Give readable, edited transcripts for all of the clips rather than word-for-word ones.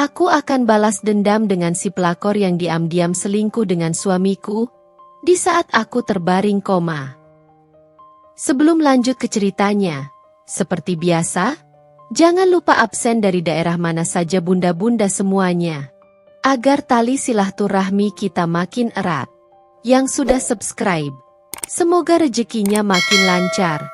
Aku akan balas dendam dengan si pelakor yang diam-diam selingkuh dengan suamiku di saat aku terbaring koma. Sebelum lanjut ke ceritanya, seperti biasa, jangan lupa absen dari daerah mana saja bunda-bunda semuanya, agar tali silaturahmi kita makin erat. Yang sudah subscribe, semoga rezekinya makin lancar.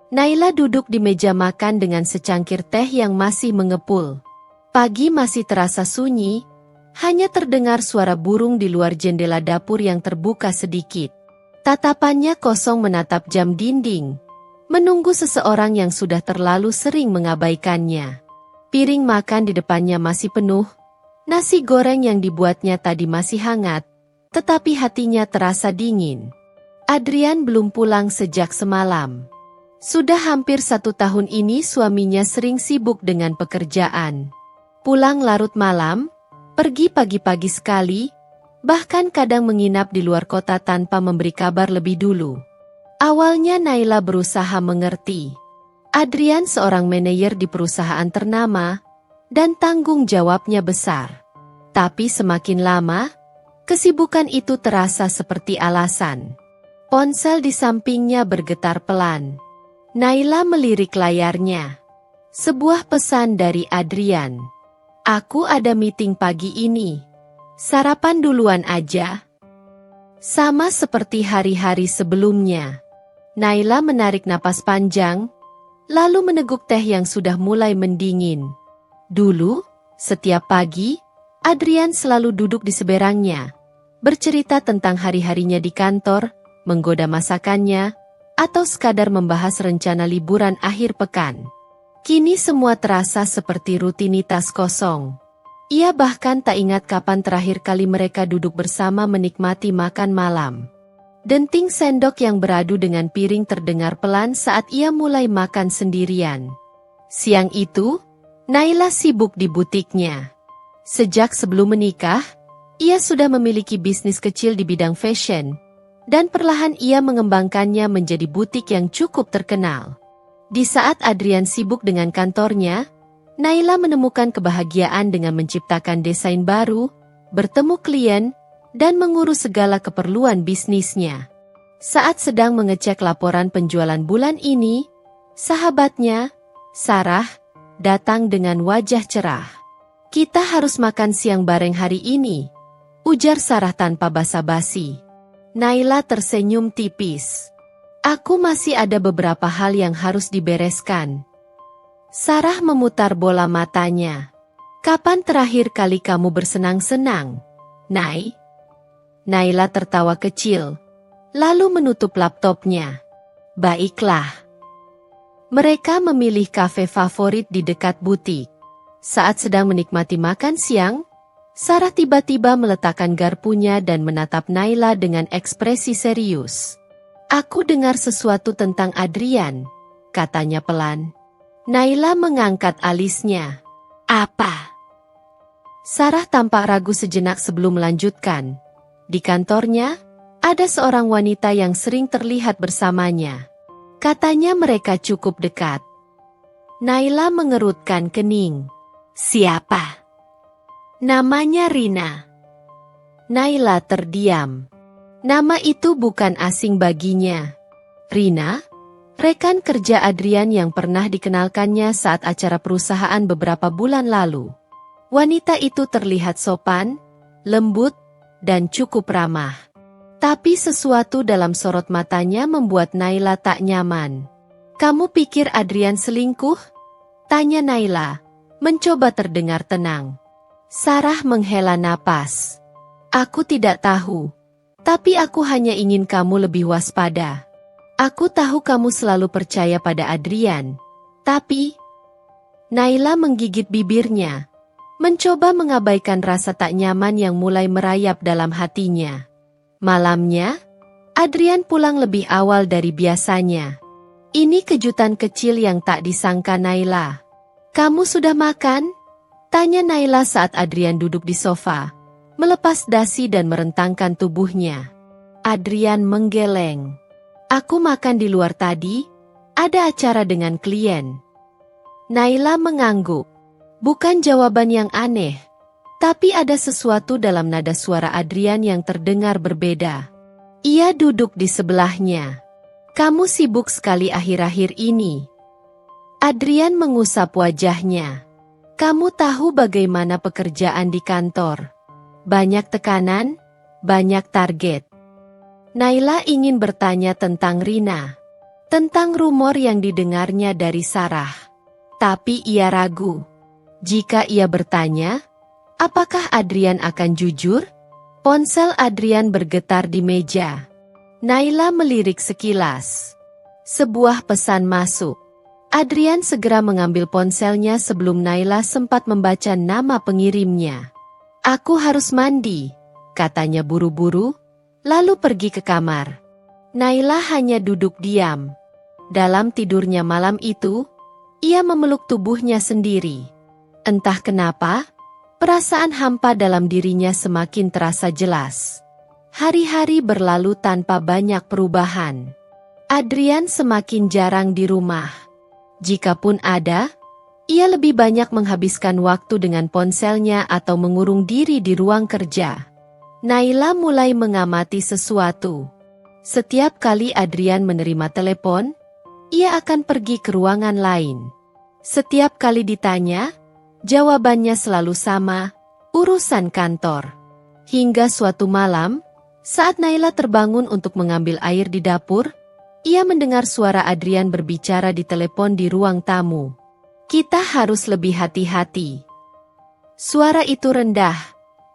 Naila duduk di meja makan dengan secangkir teh yang masih mengepul. Pagi masih terasa sunyi, hanya terdengar suara burung di luar jendela dapur yang terbuka sedikit. Tatapannya kosong menatap jam dinding, menunggu seseorang yang sudah terlalu sering mengabaikannya. Piring makan di depannya masih penuh, nasi goreng yang dibuatnya tadi masih hangat, tetapi hatinya terasa dingin. Adrian belum pulang sejak semalam. Sudah hampir 1 tahun ini suaminya sering sibuk dengan pekerjaan. Pulang larut malam, pergi pagi-pagi sekali, bahkan kadang menginap di luar kota tanpa memberi kabar lebih dulu. Awalnya Naila berusaha mengerti. Adrian seorang manajer di perusahaan ternama, dan tanggung jawabnya besar. Tapi semakin lama, kesibukan itu terasa seperti alasan. Ponsel di sampingnya bergetar pelan. Naila melirik layarnya. Sebuah pesan dari Adrian. Aku ada meeting pagi ini. Sarapan duluan aja. Sama seperti hari-hari sebelumnya. Naila menarik napas panjang, lalu meneguk teh yang sudah mulai mendingin. Dulu, setiap pagi, Adrian selalu duduk di seberangnya, bercerita tentang hari-harinya di kantor, menggoda masakannya, atau sekadar membahas rencana liburan akhir pekan. Kini semua terasa seperti rutinitas kosong. Ia bahkan tak ingat kapan terakhir kali mereka duduk bersama menikmati makan malam. Denting sendok yang beradu dengan piring terdengar pelan saat ia mulai makan sendirian. Siang itu, Naila sibuk di butiknya. Sejak sebelum menikah, ia sudah memiliki bisnis kecil di bidang fashion, dan perlahan ia mengembangkannya menjadi butik yang cukup terkenal. Di saat Adrian sibuk dengan kantornya, Naila menemukan kebahagiaan dengan menciptakan desain baru, bertemu klien, dan mengurus segala keperluan bisnisnya. Saat sedang mengecek laporan penjualan bulan ini, sahabatnya, Sarah, datang dengan wajah cerah. "Kita harus makan siang bareng hari ini," ujar Sarah tanpa basa-basi. Naila tersenyum tipis. "Aku masih ada beberapa hal yang harus dibereskan." Sarah memutar bola matanya. "Kapan terakhir kali kamu bersenang-senang, Nay?" Naila tertawa kecil, lalu menutup laptopnya. "Baiklah." Mereka memilih kafe favorit di dekat butik. Saat sedang menikmati makan siang, Sarah tiba-tiba meletakkan garpunya dan menatap Naila dengan ekspresi serius. "Aku dengar sesuatu tentang Adrian," katanya pelan. Naila mengangkat alisnya. "Apa?" Sarah tampak ragu sejenak sebelum melanjutkan. Di kantornya, ada seorang wanita yang sering terlihat bersamanya. Katanya mereka cukup dekat. Naila mengerutkan kening. "Siapa?" "Namanya Rina." Naila terdiam. Nama itu bukan asing baginya. Rina, rekan kerja Adrian yang pernah dikenalkannya saat acara perusahaan beberapa bulan lalu. Wanita itu terlihat sopan, lembut, dan cukup ramah. Tapi sesuatu dalam sorot matanya membuat Naila tak nyaman. "Kamu pikir Adrian selingkuh?" tanya Naila, mencoba terdengar tenang. Sarah menghela napas. "Aku tidak tahu. Tapi aku hanya ingin kamu lebih waspada. Aku tahu kamu selalu percaya pada Adrian. Tapi..." Naila menggigit bibirnya, mencoba mengabaikan rasa tak nyaman yang mulai merayap dalam hatinya. Malamnya, Adrian pulang lebih awal dari biasanya. Ini kejutan kecil yang tak disangka Naila. "Kamu sudah makan?" tanya Naila saat Adrian duduk di sofa, melepas dasi dan merentangkan tubuhnya. Adrian menggeleng. Aku makan di luar tadi, ada acara dengan klien. Naila mengangguk. Bukan jawaban yang aneh, tapi ada sesuatu dalam nada suara Adrian yang terdengar berbeda. Ia duduk di sebelahnya. Kamu sibuk sekali akhir-akhir ini. Adrian mengusap wajahnya. Kamu tahu bagaimana pekerjaan di kantor. Banyak tekanan, banyak target. Naila ingin bertanya tentang Rina. Tentang rumor yang didengarnya dari Sarah. Tapi ia ragu. Jika ia bertanya, apakah Adrian akan jujur? Ponsel Adrian bergetar di meja. Naila melirik sekilas. Sebuah pesan masuk. Adrian segera mengambil ponselnya sebelum Naila sempat membaca nama pengirimnya. Aku harus mandi, katanya buru-buru, lalu pergi ke kamar. Naila hanya duduk diam. Dalam tidurnya malam itu, ia memeluk tubuhnya sendiri. Entah kenapa, perasaan hampa dalam dirinya semakin terasa jelas. Hari-hari berlalu tanpa banyak perubahan. Adrian semakin jarang di rumah. Jikapun ada, ia lebih banyak menghabiskan waktu dengan ponselnya atau mengurung diri di ruang kerja. Naila mulai mengamati sesuatu. Setiap kali Adrian menerima telepon, ia akan pergi ke ruangan lain. Setiap kali ditanya, jawabannya selalu sama, urusan kantor. Hingga suatu malam, saat Naila terbangun untuk mengambil air di dapur, ia mendengar suara Adrian berbicara di telepon di ruang tamu. Kita harus lebih hati-hati. Suara itu rendah,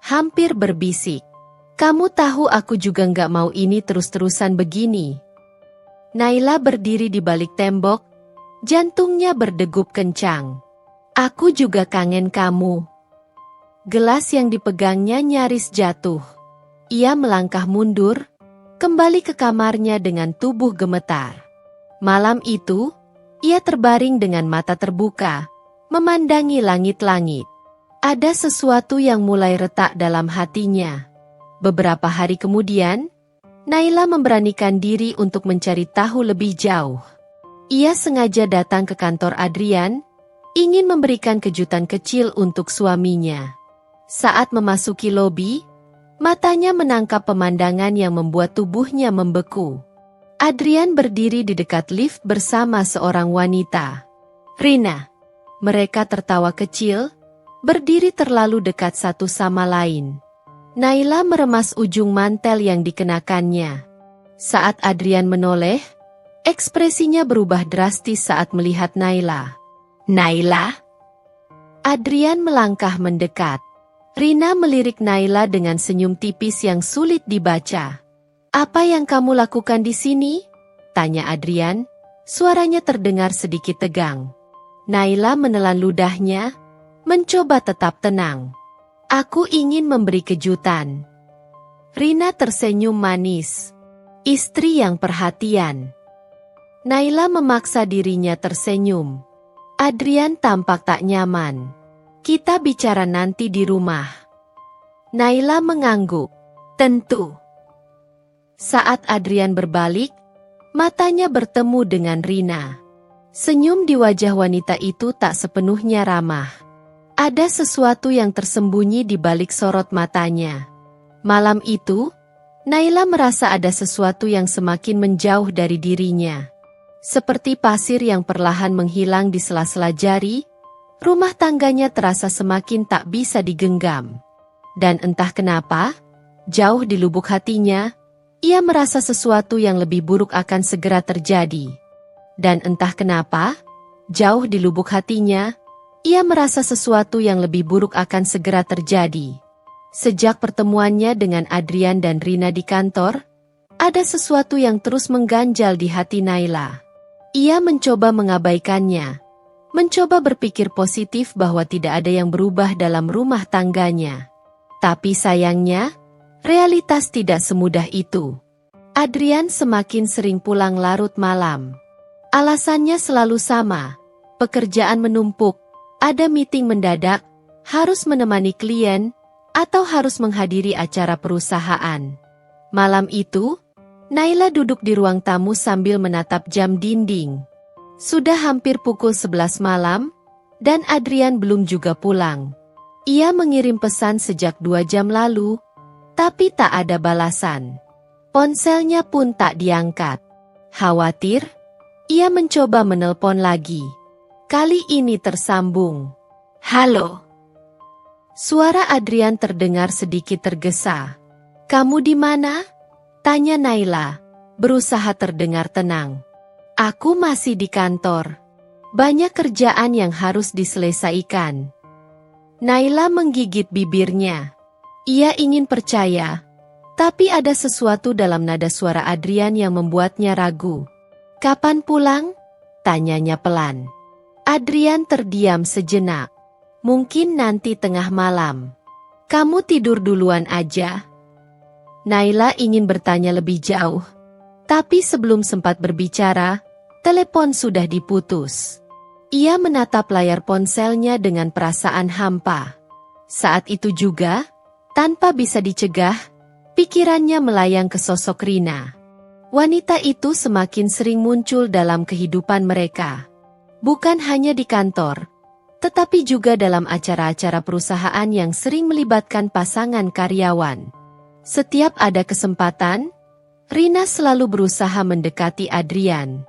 hampir berbisik. Kamu tahu aku juga nggak mau ini terus-terusan begini. Naila berdiri di balik tembok, jantungnya berdegup kencang. Aku juga kangen kamu. Gelas yang dipegangnya nyaris jatuh. Ia melangkah mundur, kembali ke kamarnya dengan tubuh gemetar. Malam itu, ia terbaring dengan mata terbuka, memandangi langit-langit. Ada sesuatu yang mulai retak dalam hatinya. Beberapa hari kemudian, Naila memberanikan diri untuk mencari tahu lebih jauh. Ia sengaja datang ke kantor Adrian, ingin memberikan kejutan kecil untuk suaminya. Saat memasuki lobi, matanya menangkap pemandangan yang membuat tubuhnya membeku. Adrian berdiri di dekat lift bersama seorang wanita. Rina. Mereka tertawa kecil, berdiri terlalu dekat satu sama lain. Naila meremas ujung mantel yang dikenakannya. Saat Adrian menoleh, ekspresinya berubah drastis saat melihat Naila. Naila? Adrian melangkah mendekat. Rina melirik Naila dengan senyum tipis yang sulit dibaca. Apa yang kamu lakukan di sini? Tanya Adrian, suaranya terdengar sedikit tegang. Naila menelan ludahnya, mencoba tetap tenang. Aku ingin memberi kejutan. Rina tersenyum manis. Istri yang perhatian. Naila memaksa dirinya tersenyum. Adrian tampak tak nyaman. Kita bicara nanti di rumah. Naila mengangguk. Tentu. Saat Adrian berbalik, matanya bertemu dengan Rina. Senyum di wajah wanita itu tak sepenuhnya ramah. Ada sesuatu yang tersembunyi di balik sorot matanya. Malam itu, Naila merasa ada sesuatu yang semakin menjauh dari dirinya. Seperti pasir yang perlahan menghilang di sela-sela jari, rumah tangganya terasa semakin tak bisa digenggam. Dan entah kenapa, jauh di lubuk hatinya, ia merasa sesuatu yang lebih buruk akan segera terjadi. Dan entah kenapa, jauh di lubuk hatinya, ia merasa sesuatu yang lebih buruk akan segera terjadi. Sejak pertemuannya dengan Adrian dan Rina di kantor, ada sesuatu yang terus mengganjal di hati Naila. Ia mencoba mengabaikannya, mencoba berpikir positif bahwa tidak ada yang berubah dalam rumah tangganya. Tapi sayangnya, realitas tidak semudah itu. Adrian semakin sering pulang larut malam. Alasannya selalu sama, pekerjaan menumpuk. Ada meeting mendadak, harus menemani klien, atau harus menghadiri acara perusahaan. Malam itu, Naila duduk di ruang tamu sambil menatap jam dinding. Sudah hampir pukul 11 malam, dan Adrian belum juga pulang. Ia mengirim pesan sejak 2 jam lalu, tapi tak ada balasan. Ponselnya pun tak diangkat. Khawatir, ia mencoba menelpon lagi. Kali ini tersambung. Halo. Suara Adrian terdengar sedikit tergesa. Kamu di mana? Tanya Naila, berusaha terdengar tenang. Aku masih di kantor. Banyak kerjaan yang harus diselesaikan. Naila menggigit bibirnya. Ia ingin percaya, tapi ada sesuatu dalam nada suara Adrian yang membuatnya ragu. Kapan pulang? Tanyanya pelan. Adrian terdiam sejenak. Mungkin nanti tengah malam. Kamu tidur duluan aja. Naila ingin bertanya lebih jauh, tapi sebelum sempat berbicara, telepon sudah diputus. Ia menatap layar ponselnya dengan perasaan hampa. Saat itu juga, tanpa bisa dicegah, pikirannya melayang ke sosok Rina. Wanita itu semakin sering muncul dalam kehidupan mereka. Bukan hanya di kantor, tetapi juga dalam acara-acara perusahaan yang sering melibatkan pasangan karyawan. Setiap ada kesempatan, Rina selalu berusaha mendekati Adrian.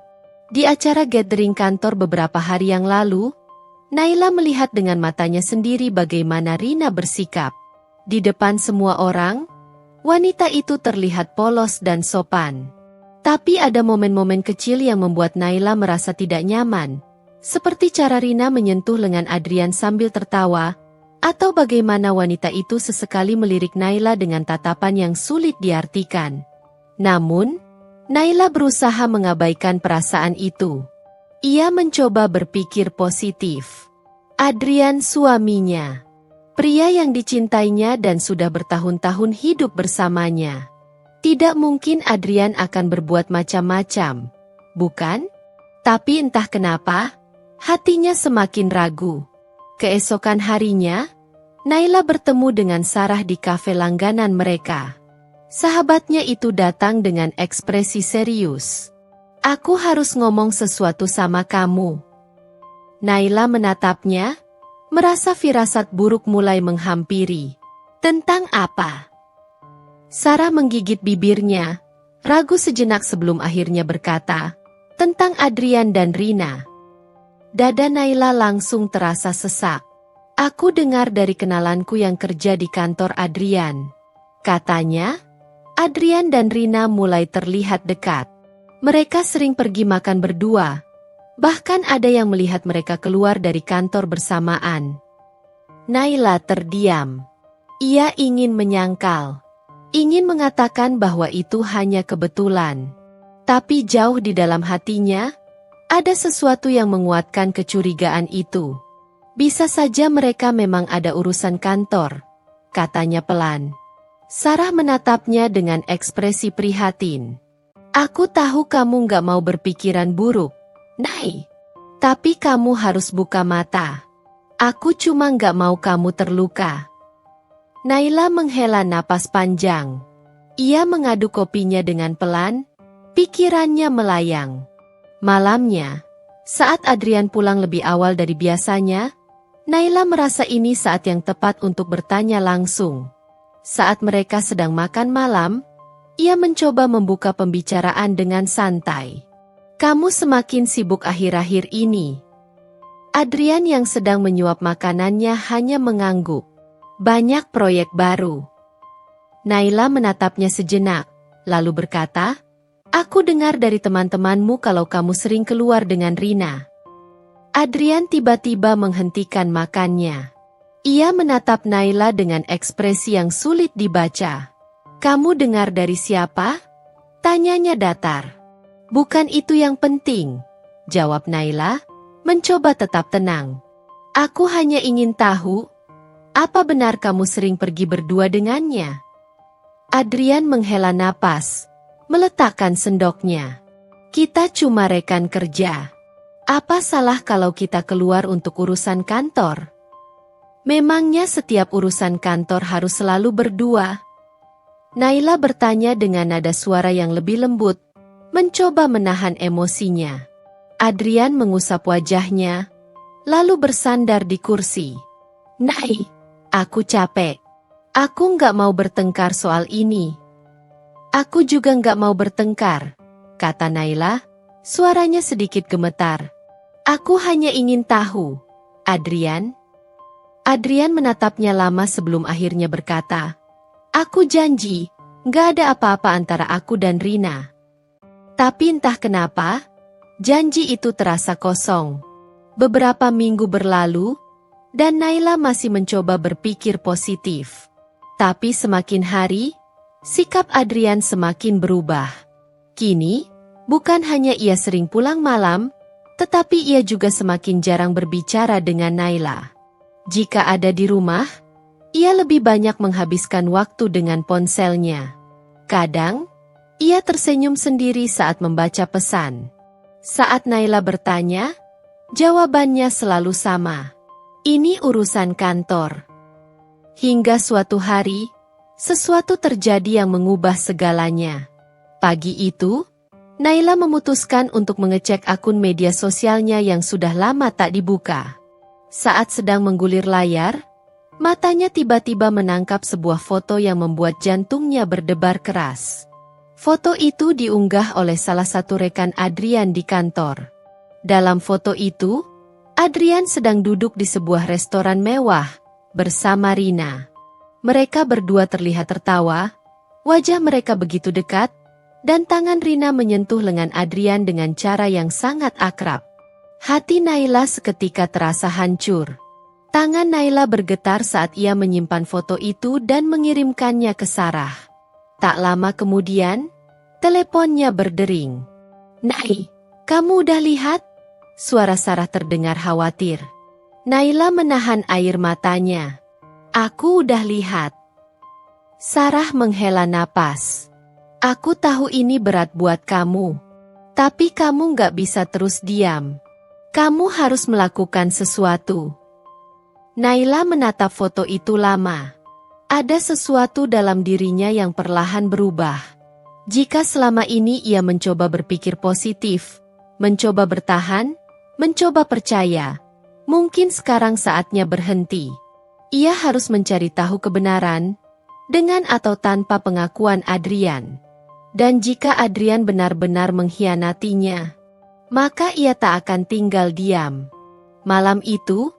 Di acara gathering kantor beberapa hari yang lalu, Naila melihat dengan matanya sendiri bagaimana Rina bersikap. Di depan semua orang, wanita itu terlihat polos dan sopan. Tapi ada momen-momen kecil yang membuat Naila merasa tidak nyaman, seperti cara Rina menyentuh lengan Adrian sambil tertawa, atau bagaimana wanita itu sesekali melirik Naila dengan tatapan yang sulit diartikan. Namun, Naila berusaha mengabaikan perasaan itu. Ia mencoba berpikir positif. Adrian suaminya. Pria yang dicintainya dan sudah bertahun-tahun hidup bersamanya. Tidak mungkin Adrian akan berbuat macam-macam, bukan? Tapi entah kenapa, hatinya semakin ragu. Keesokan harinya, Naila bertemu dengan Sarah di kafe langganan mereka. Sahabatnya itu datang dengan ekspresi serius. Aku harus ngomong sesuatu sama kamu. Naila menatapnya, merasa firasat buruk mulai menghampiri. Tentang apa? Sarah menggigit bibirnya, ragu sejenak sebelum akhirnya berkata, tentang Adrian dan Rina. Dada Naila langsung terasa sesak. Aku dengar dari kenalanku yang kerja di kantor Adrian. Katanya, Adrian dan Rina mulai terlihat dekat. Mereka sering pergi makan berdua. Bahkan ada yang melihat mereka keluar dari kantor bersamaan. Naila terdiam. Ia ingin menyangkal. Ingin mengatakan bahwa itu hanya kebetulan. Tapi jauh di dalam hatinya, ada sesuatu yang menguatkan kecurigaan itu. Bisa saja mereka memang ada urusan kantor, katanya pelan. Sarah menatapnya dengan ekspresi prihatin. Aku tahu kamu gak mau berpikiran buruk, Nay. Tapi kamu harus buka mata. Aku cuma gak mau kamu terluka. Naila menghela napas panjang. Ia mengaduk kopinya dengan pelan, pikirannya melayang. Malamnya, saat Adrian pulang lebih awal dari biasanya, Naila merasa ini saat yang tepat untuk bertanya langsung. Saat mereka sedang makan malam, ia mencoba membuka pembicaraan dengan santai. Kamu semakin sibuk akhir-akhir ini. Adrian yang sedang menyuap makanannya hanya mengangguk. Banyak proyek baru. Naila menatapnya sejenak, lalu berkata, aku dengar dari teman-temanmu kalau kamu sering keluar dengan Rina. Adrian tiba-tiba menghentikan makannya. Ia menatap Naila dengan ekspresi yang sulit dibaca. Kamu dengar dari siapa? Tanyanya datar. Bukan itu yang penting, jawab Naila, mencoba tetap tenang. Aku hanya ingin tahu, apa benar kamu sering pergi berdua dengannya? Adrian menghela napas, meletakkan sendoknya. Kita cuma rekan kerja. Apa salah kalau kita keluar untuk urusan kantor? Memangnya setiap urusan kantor harus selalu berdua? Naila bertanya dengan nada suara yang lebih lembut, mencoba menahan emosinya. Adrian mengusap wajahnya, lalu bersandar di kursi. Nai, aku capek. Aku nggak mau bertengkar soal ini. Aku juga nggak mau bertengkar, kata Naila, suaranya sedikit gemetar. Aku hanya ingin tahu, Adrian. Adrian menatapnya lama sebelum akhirnya berkata, aku janji, nggak ada apa-apa antara aku dan Rina. Tapi entah kenapa, janji itu terasa kosong. Beberapa minggu berlalu, dan Naila masih mencoba berpikir positif. Tapi semakin hari, sikap Adrian semakin berubah. Kini, bukan hanya ia sering pulang malam, tetapi ia juga semakin jarang berbicara dengan Naila. Jika ada di rumah, ia lebih banyak menghabiskan waktu dengan ponselnya. Kadang, ia tersenyum sendiri saat membaca pesan. Saat Naila bertanya, jawabannya selalu sama. Ini urusan kantor. Hingga suatu hari, sesuatu terjadi yang mengubah segalanya. Pagi itu, Naila memutuskan untuk mengecek akun media sosialnya yang sudah lama tak dibuka. Saat sedang menggulir layar, matanya tiba-tiba menangkap sebuah foto yang membuat jantungnya berdebar keras. Foto itu diunggah oleh salah satu rekan Adrian di kantor. Dalam foto itu, Adrian sedang duduk di sebuah restoran mewah bersama Rina. Mereka berdua terlihat tertawa, wajah mereka begitu dekat, dan tangan Rina menyentuh lengan Adrian dengan cara yang sangat akrab. Hati Naila seketika terasa hancur. Tangan Naila bergetar saat ia menyimpan foto itu dan mengirimkannya ke Sarah. Tak lama kemudian, teleponnya berdering. Nai, kamu udah lihat? Suara Sarah terdengar khawatir. Naila menahan air matanya. Aku udah lihat. Sarah menghela napas. Aku tahu ini berat buat kamu. Tapi kamu nggak bisa terus diam. Kamu harus melakukan sesuatu. Naila menatap foto itu lama. Ada sesuatu dalam dirinya yang perlahan berubah. Jika selama ini ia mencoba berpikir positif, mencoba bertahan, mencoba percaya, mungkin sekarang saatnya berhenti. Ia harus mencari tahu kebenaran, dengan atau tanpa pengakuan Adrian. Dan jika Adrian benar-benar mengkhianatinya, maka ia tak akan tinggal diam. Malam itu,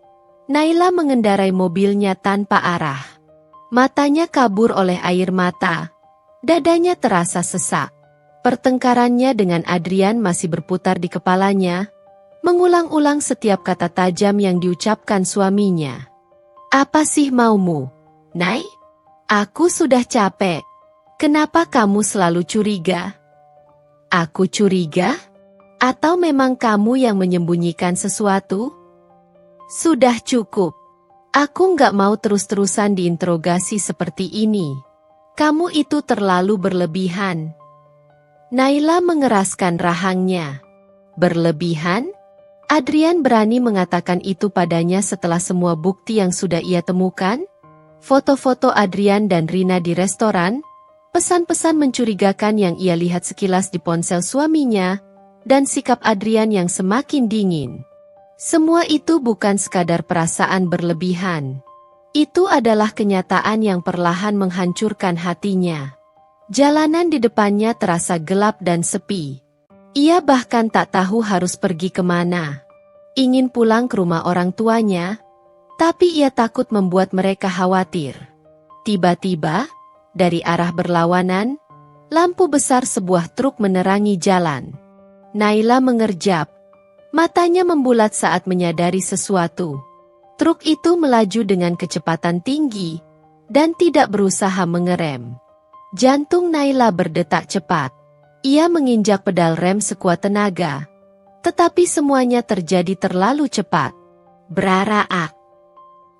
Naila mengendarai mobilnya tanpa arah. Matanya kabur oleh air mata. Dadanya terasa sesak. Pertengkarannya dengan Adrian masih berputar di kepalanya, mengulang-ulang setiap kata tajam yang diucapkan suaminya. Apa sih maumu, Nay? Aku sudah capek. Kenapa kamu selalu curiga? Aku curiga? Atau memang kamu yang menyembunyikan sesuatu? Sudah cukup. Aku nggak mau terus-terusan diinterogasi seperti ini. Kamu itu terlalu berlebihan. Naila mengeraskan rahangnya. Berlebihan? Adrian berani mengatakan itu padanya setelah semua bukti yang sudah ia temukan? Foto-foto Adrian dan Rina di restoran, pesan-pesan mencurigakan yang ia lihat sekilas di ponsel suaminya, dan sikap Adrian yang semakin dingin. Semua itu bukan sekadar perasaan berlebihan. Itu adalah kenyataan yang perlahan menghancurkan hatinya. Jalanan di depannya terasa gelap dan sepi. Ia bahkan tak tahu harus pergi kemana. Ingin pulang ke rumah orang tuanya, tapi ia takut membuat mereka khawatir. Tiba-tiba, dari arah berlawanan, lampu besar sebuah truk menerangi jalan. Naila mengerjap. Matanya membulat saat menyadari sesuatu. Truk itu melaju dengan kecepatan tinggi dan tidak berusaha mengerem. Jantung Naila berdetak cepat. Ia menginjak pedal rem sekuat tenaga. Tetapi semuanya terjadi terlalu cepat. Braraak.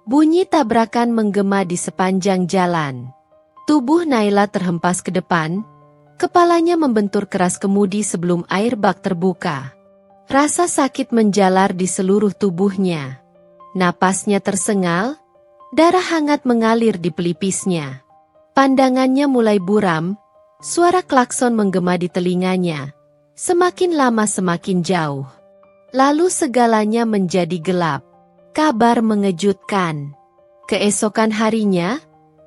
Bunyi tabrakan menggema di sepanjang jalan. Tubuh Naila terhempas ke depan. Kepalanya membentur keras kemudi sebelum air bak terbuka. Rasa sakit menjalar di seluruh tubuhnya. Napasnya tersengal, darah hangat mengalir di pelipisnya. Pandangannya mulai buram, suara klakson menggema di telinganya. Semakin lama semakin jauh. Lalu segalanya menjadi gelap. Kabar mengejutkan. Keesokan harinya,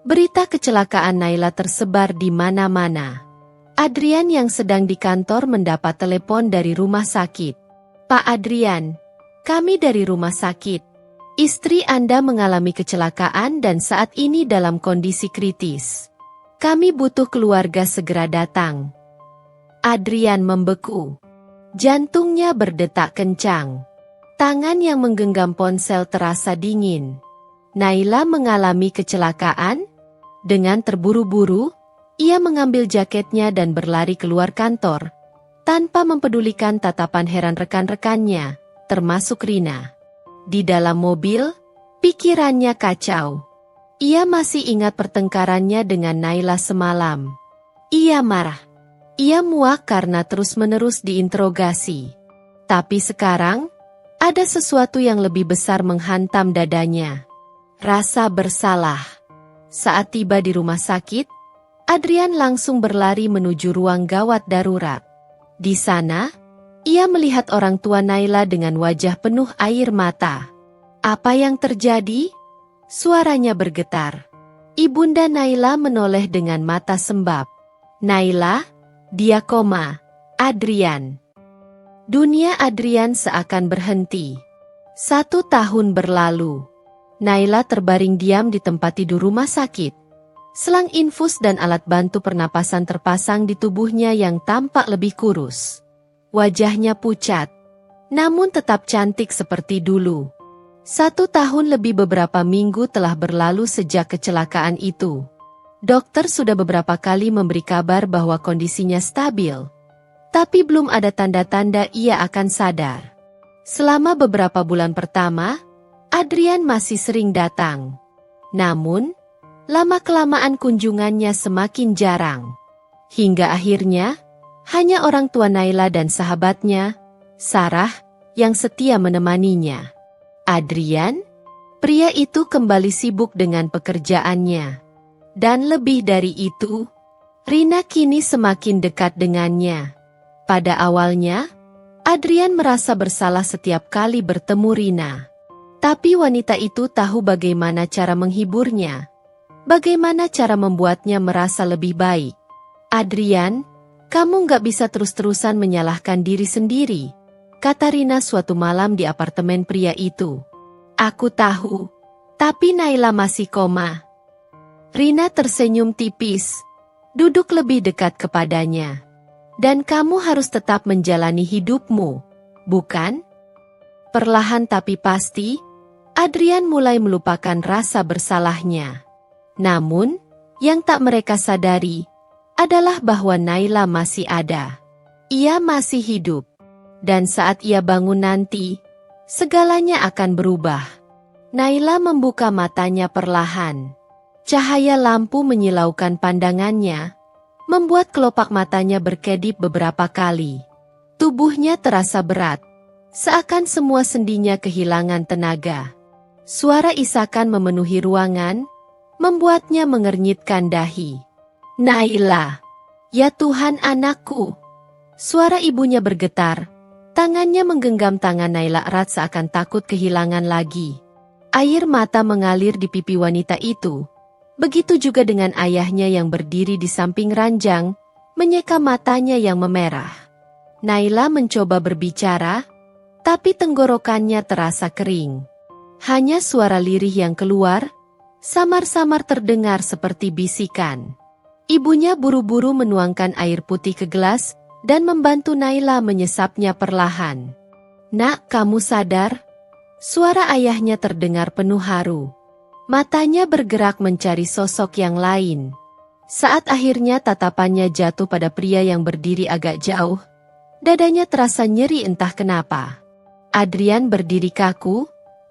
berita kecelakaan Naila tersebar di mana-mana. Adrian yang sedang di kantor mendapat telepon dari rumah sakit. "Pak Adrian, kami dari rumah sakit. Istri Anda mengalami kecelakaan dan saat ini dalam kondisi kritis. Kami butuh keluarga segera datang." Adrian membeku. Jantungnya berdetak kencang. Tangan yang menggenggam ponsel terasa dingin. Naila mengalami kecelakaan? Dengan terburu-buru, ia mengambil jaketnya dan berlari keluar kantor, tanpa mempedulikan tatapan heran rekan-rekannya, termasuk Rina. Di dalam mobil, pikirannya kacau. Ia masih ingat pertengkarannya dengan Naila semalam. Ia marah. Ia muak karena terus-menerus diinterogasi. Tapi sekarang, ada sesuatu yang lebih besar menghantam dadanya. Rasa bersalah. Saat tiba di rumah sakit, Adrian langsung berlari menuju ruang gawat darurat. Di sana, ia melihat orang tua Naila dengan wajah penuh air mata. "Apa yang terjadi?" Suaranya bergetar. Ibunda Naila menoleh dengan mata sembab. "Naila, dia koma, Adrian." Dunia Adrian seakan berhenti. 1 tahun berlalu. Naila terbaring diam di tempat tidur rumah sakit. Selang infus dan alat bantu pernapasan terpasang di tubuhnya yang tampak lebih kurus. Wajahnya pucat, namun tetap cantik seperti dulu. 1 tahun lebih beberapa minggu telah berlalu sejak kecelakaan itu. Dokter sudah beberapa kali memberi kabar bahwa kondisinya stabil. Tapi belum ada tanda-tanda ia akan sadar. Selama beberapa bulan pertama, Adrian masih sering datang. Namun, lama-kelamaan kunjungannya semakin jarang. Hingga akhirnya, hanya orang tua Naila dan sahabatnya, Sarah, yang setia menemaninya. Adrian, pria itu kembali sibuk dengan pekerjaannya. Dan lebih dari itu, Rina kini semakin dekat dengannya. Pada awalnya, Adrian merasa bersalah setiap kali bertemu Rina. Tapi wanita itu tahu bagaimana cara menghiburnya. Bagaimana cara membuatnya merasa lebih baik. "Adrian, kamu nggak bisa terus-terusan menyalahkan diri sendiri," kata Rina suatu malam di apartemen pria itu. "Aku tahu, tapi Naila masih koma." Rina tersenyum tipis, duduk lebih dekat kepadanya. "Dan kamu harus tetap menjalani hidupmu, bukan?" Perlahan tapi pasti, Adrian mulai melupakan rasa bersalahnya. Namun, yang tak mereka sadari adalah bahwa Naila masih ada. Ia masih hidup. Dan saat ia bangun nanti, segalanya akan berubah. Naila membuka matanya perlahan. Cahaya lampu menyilaukan pandangannya, membuat kelopak matanya berkedip beberapa kali. Tubuhnya terasa berat, seakan semua sendinya kehilangan tenaga. Suara isakan memenuhi ruangan, membuatnya mengernyitkan dahi. "Naila! Ya Tuhan anakku!" Suara ibunya bergetar, tangannya menggenggam tangan Naila erat seakan takut kehilangan lagi. Air mata mengalir di pipi wanita itu. Begitu juga dengan ayahnya yang berdiri di samping ranjang, menyeka matanya yang memerah. Naila mencoba berbicara, tapi tenggorokannya terasa kering. Hanya suara lirih yang keluar, samar-samar terdengar seperti bisikan. Ibunya buru-buru menuangkan air putih ke gelas dan membantu Naila menyesapnya perlahan. "Nak, kamu sadar?" Suara ayahnya terdengar penuh haru. Matanya bergerak mencari sosok yang lain. Saat akhirnya tatapannya jatuh pada pria yang berdiri agak jauh, dadanya terasa nyeri entah kenapa. Adrian berdiri kaku,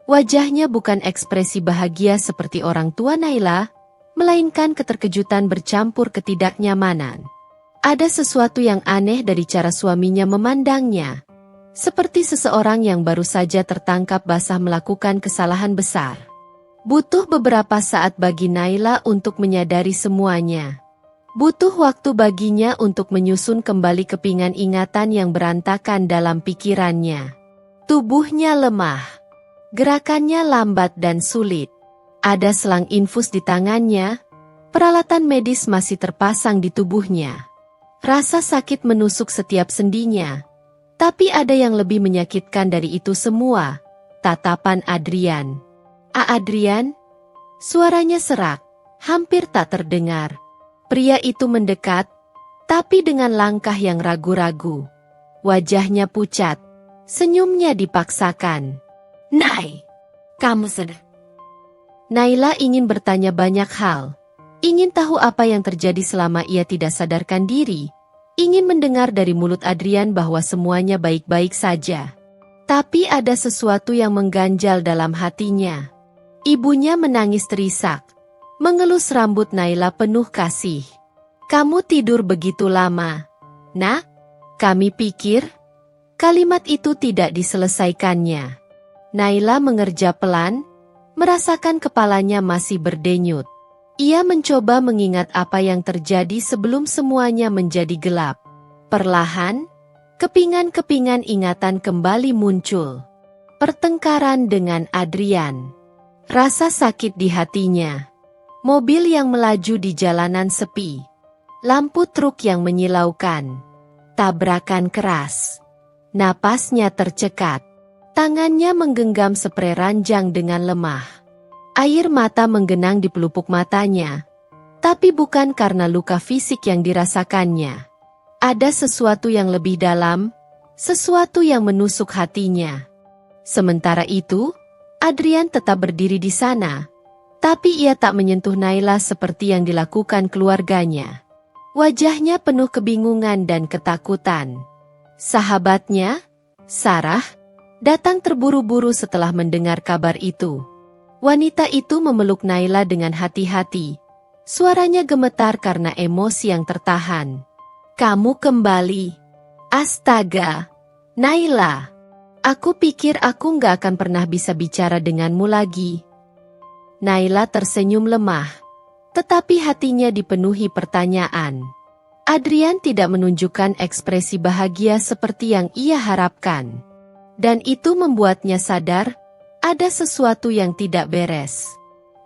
wajahnya bukan ekspresi bahagia seperti orang tua Naila, melainkan keterkejutan bercampur ketidaknyamanan. Ada sesuatu yang aneh dari cara suaminya memandangnya, seperti seseorang yang baru saja tertangkap basah melakukan kesalahan besar. Butuh beberapa saat bagi Naila untuk menyadari semuanya. Butuh waktu baginya untuk menyusun kembali kepingan ingatan yang berantakan dalam pikirannya. Tubuhnya lemah. Gerakannya lambat dan sulit. Ada selang infus di tangannya. Peralatan medis masih terpasang di tubuhnya. Rasa sakit menusuk setiap sendinya. Tapi ada yang lebih menyakitkan dari itu semua. Tatapan Adrian. Adrian? Suaranya serak, hampir tak terdengar. Pria itu mendekat, tapi dengan langkah yang ragu-ragu. Wajahnya pucat, senyumnya dipaksakan. Nay, kamu sedang... Naila ingin bertanya banyak hal. Ingin tahu apa yang terjadi selama ia tidak sadarkan diri. Ingin mendengar dari mulut Adrian bahwa semuanya baik-baik saja. Tapi ada sesuatu yang mengganjal dalam hatinya. Ibunya menangis terisak, mengelus rambut Naila penuh kasih. Kamu tidur begitu lama, Nak? Kami pikir. Kalimat itu tidak diselesaikannya. Naila mengerja pelan, merasakan kepalanya masih berdenyut. Ia mencoba mengingat apa yang terjadi sebelum semuanya menjadi gelap. Perlahan, kepingan-kepingan ingatan kembali muncul. Pertengkaran dengan Adrian. Rasa sakit di hatinya. Mobil yang melaju di jalanan sepi. Lampu truk yang menyilaukan. Tabrakan keras. Napasnya tercekat. Tangannya menggenggam sprei ranjang dengan lemah. Air mata menggenang di pelupuk matanya. Tapi bukan karena luka fisik yang dirasakannya. Ada sesuatu yang lebih dalam, sesuatu yang menusuk hatinya. Sementara itu, Adrian tetap berdiri di sana, tapi ia tak menyentuh Naila seperti yang dilakukan keluarganya. Wajahnya penuh kebingungan dan ketakutan. Sahabatnya, Sarah, datang terburu-buru setelah mendengar kabar itu. Wanita itu memeluk Naila dengan hati-hati. Suaranya gemetar karena emosi yang tertahan. Kamu kembali. Astaga, Naila. Aku pikir aku nggak akan pernah bisa bicara denganmu lagi. Naila tersenyum lemah, tetapi hatinya dipenuhi pertanyaan. Adrian tidak menunjukkan ekspresi bahagia seperti yang ia harapkan. Dan itu membuatnya sadar, ada sesuatu yang tidak beres.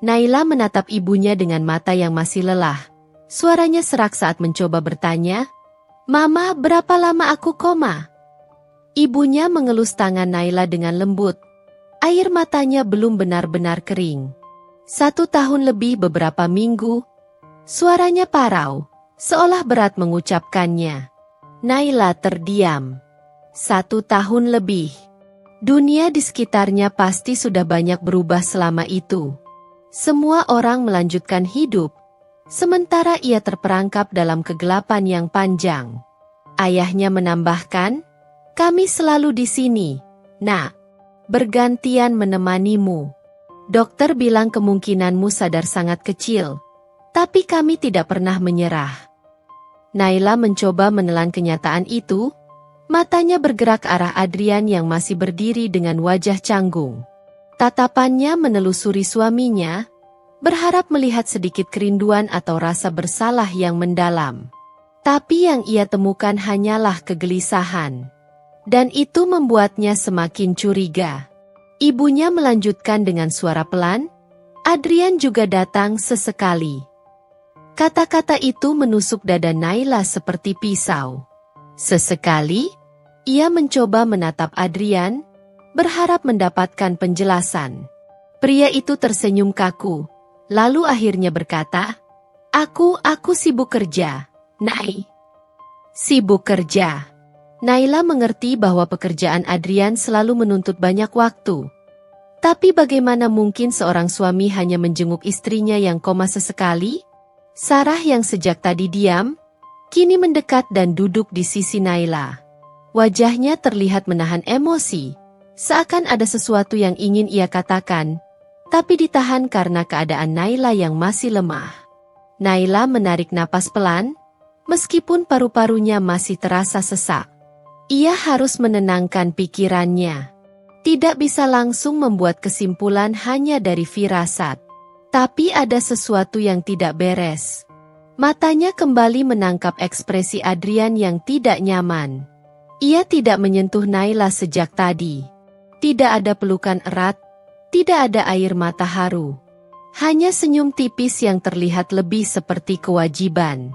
Naila menatap ibunya dengan mata yang masih lelah. Suaranya serak saat mencoba bertanya, Mama, berapa lama aku koma? Ibunya mengelus tangan Naila dengan lembut. Air matanya belum benar-benar kering. 1 tahun lebih beberapa minggu. Suaranya parau, seolah berat mengucapkannya. Naila terdiam. 1 tahun lebih. Dunia di sekitarnya pasti sudah banyak berubah selama itu. Semua orang melanjutkan hidup, sementara ia terperangkap dalam kegelapan yang panjang. Ayahnya menambahkan, kami selalu di sini, Nak. Bergantian menemanimu. Dokter bilang kemungkinanmu sadar sangat kecil, tapi kami tidak pernah menyerah. Naila mencoba menelan kenyataan itu, matanya bergerak arah Adrian yang masih berdiri dengan wajah canggung. Tatapannya menelusuri suaminya, berharap melihat sedikit kerinduan atau rasa bersalah yang mendalam. Tapi yang ia temukan hanyalah kegelisahan. Dan itu membuatnya semakin curiga. Ibunya melanjutkan dengan suara pelan, Adrian juga datang sesekali. Kata-kata itu menusuk dada Naila seperti pisau. Sesekali, ia mencoba menatap Adrian, berharap mendapatkan penjelasan. Pria itu tersenyum kaku, lalu akhirnya berkata, Aku sibuk kerja, Nay. Sibuk kerja. Naila mengerti bahwa pekerjaan Adrian selalu menuntut banyak waktu. Tapi bagaimana mungkin seorang suami hanya menjenguk istrinya yang koma sesekali? Sarah yang sejak tadi diam, kini mendekat dan duduk di sisi Naila. Wajahnya terlihat menahan emosi, seakan ada sesuatu yang ingin ia katakan, tapi ditahan karena keadaan Naila yang masih lemah. Naila menarik napas pelan, meskipun paru-parunya masih terasa sesak. Ia harus menenangkan pikirannya. Tidak bisa langsung membuat kesimpulan hanya dari firasat. Tapi ada sesuatu yang tidak beres. Matanya kembali menangkap ekspresi Adrian yang tidak nyaman. Ia tidak menyentuh Naila sejak tadi. Tidak ada pelukan erat, tidak ada air mata haru. Hanya senyum tipis yang terlihat lebih seperti kewajiban.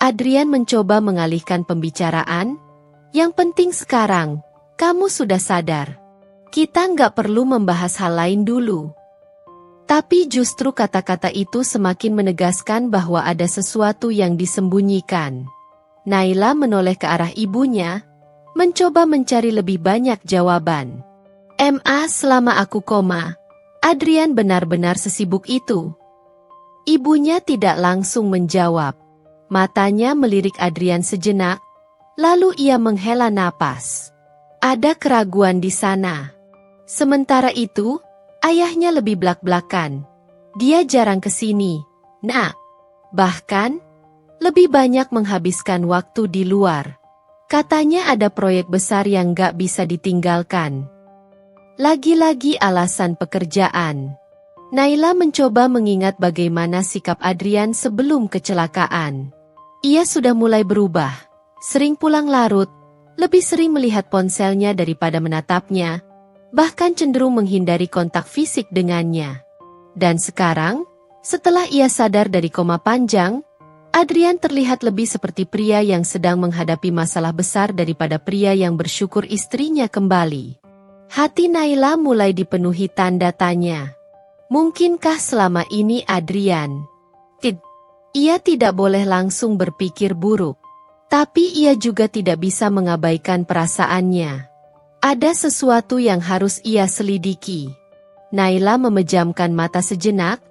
Adrian mencoba mengalihkan pembicaraan. Yang penting sekarang, kamu sudah sadar. Kita nggak perlu membahas hal lain dulu. Tapi justru kata-kata itu semakin menegaskan bahwa ada sesuatu yang disembunyikan. Naila menoleh ke arah ibunya, mencoba mencari lebih banyak jawaban. Selama aku koma, Adrian benar-benar sesibuk itu. Ibunya tidak langsung menjawab. Matanya melirik Adrian sejenak, lalu ia menghela napas. Ada keraguan di sana. Sementara itu, ayahnya lebih blak-blakan. Dia jarang ke sini, Nak. Bahkan, lebih banyak menghabiskan waktu di luar. Katanya ada proyek besar yang gak bisa ditinggalkan. Lagi-lagi alasan pekerjaan. Naila mencoba mengingat bagaimana sikap Adrian sebelum kecelakaan. Ia sudah mulai berubah. Sering pulang larut, lebih sering melihat ponselnya daripada menatapnya, bahkan cenderung menghindari kontak fisik dengannya. Dan sekarang, setelah ia sadar dari koma panjang, Adrian terlihat lebih seperti pria yang sedang menghadapi masalah besar daripada pria yang bersyukur istrinya kembali. Hati Naila mulai dipenuhi tanda tanya. Mungkinkah selama ini Adrian? Ia tidak boleh langsung berpikir buruk. Tapi ia juga tidak bisa mengabaikan perasaannya. Ada sesuatu yang harus ia selidiki. Naila memejamkan mata sejenak,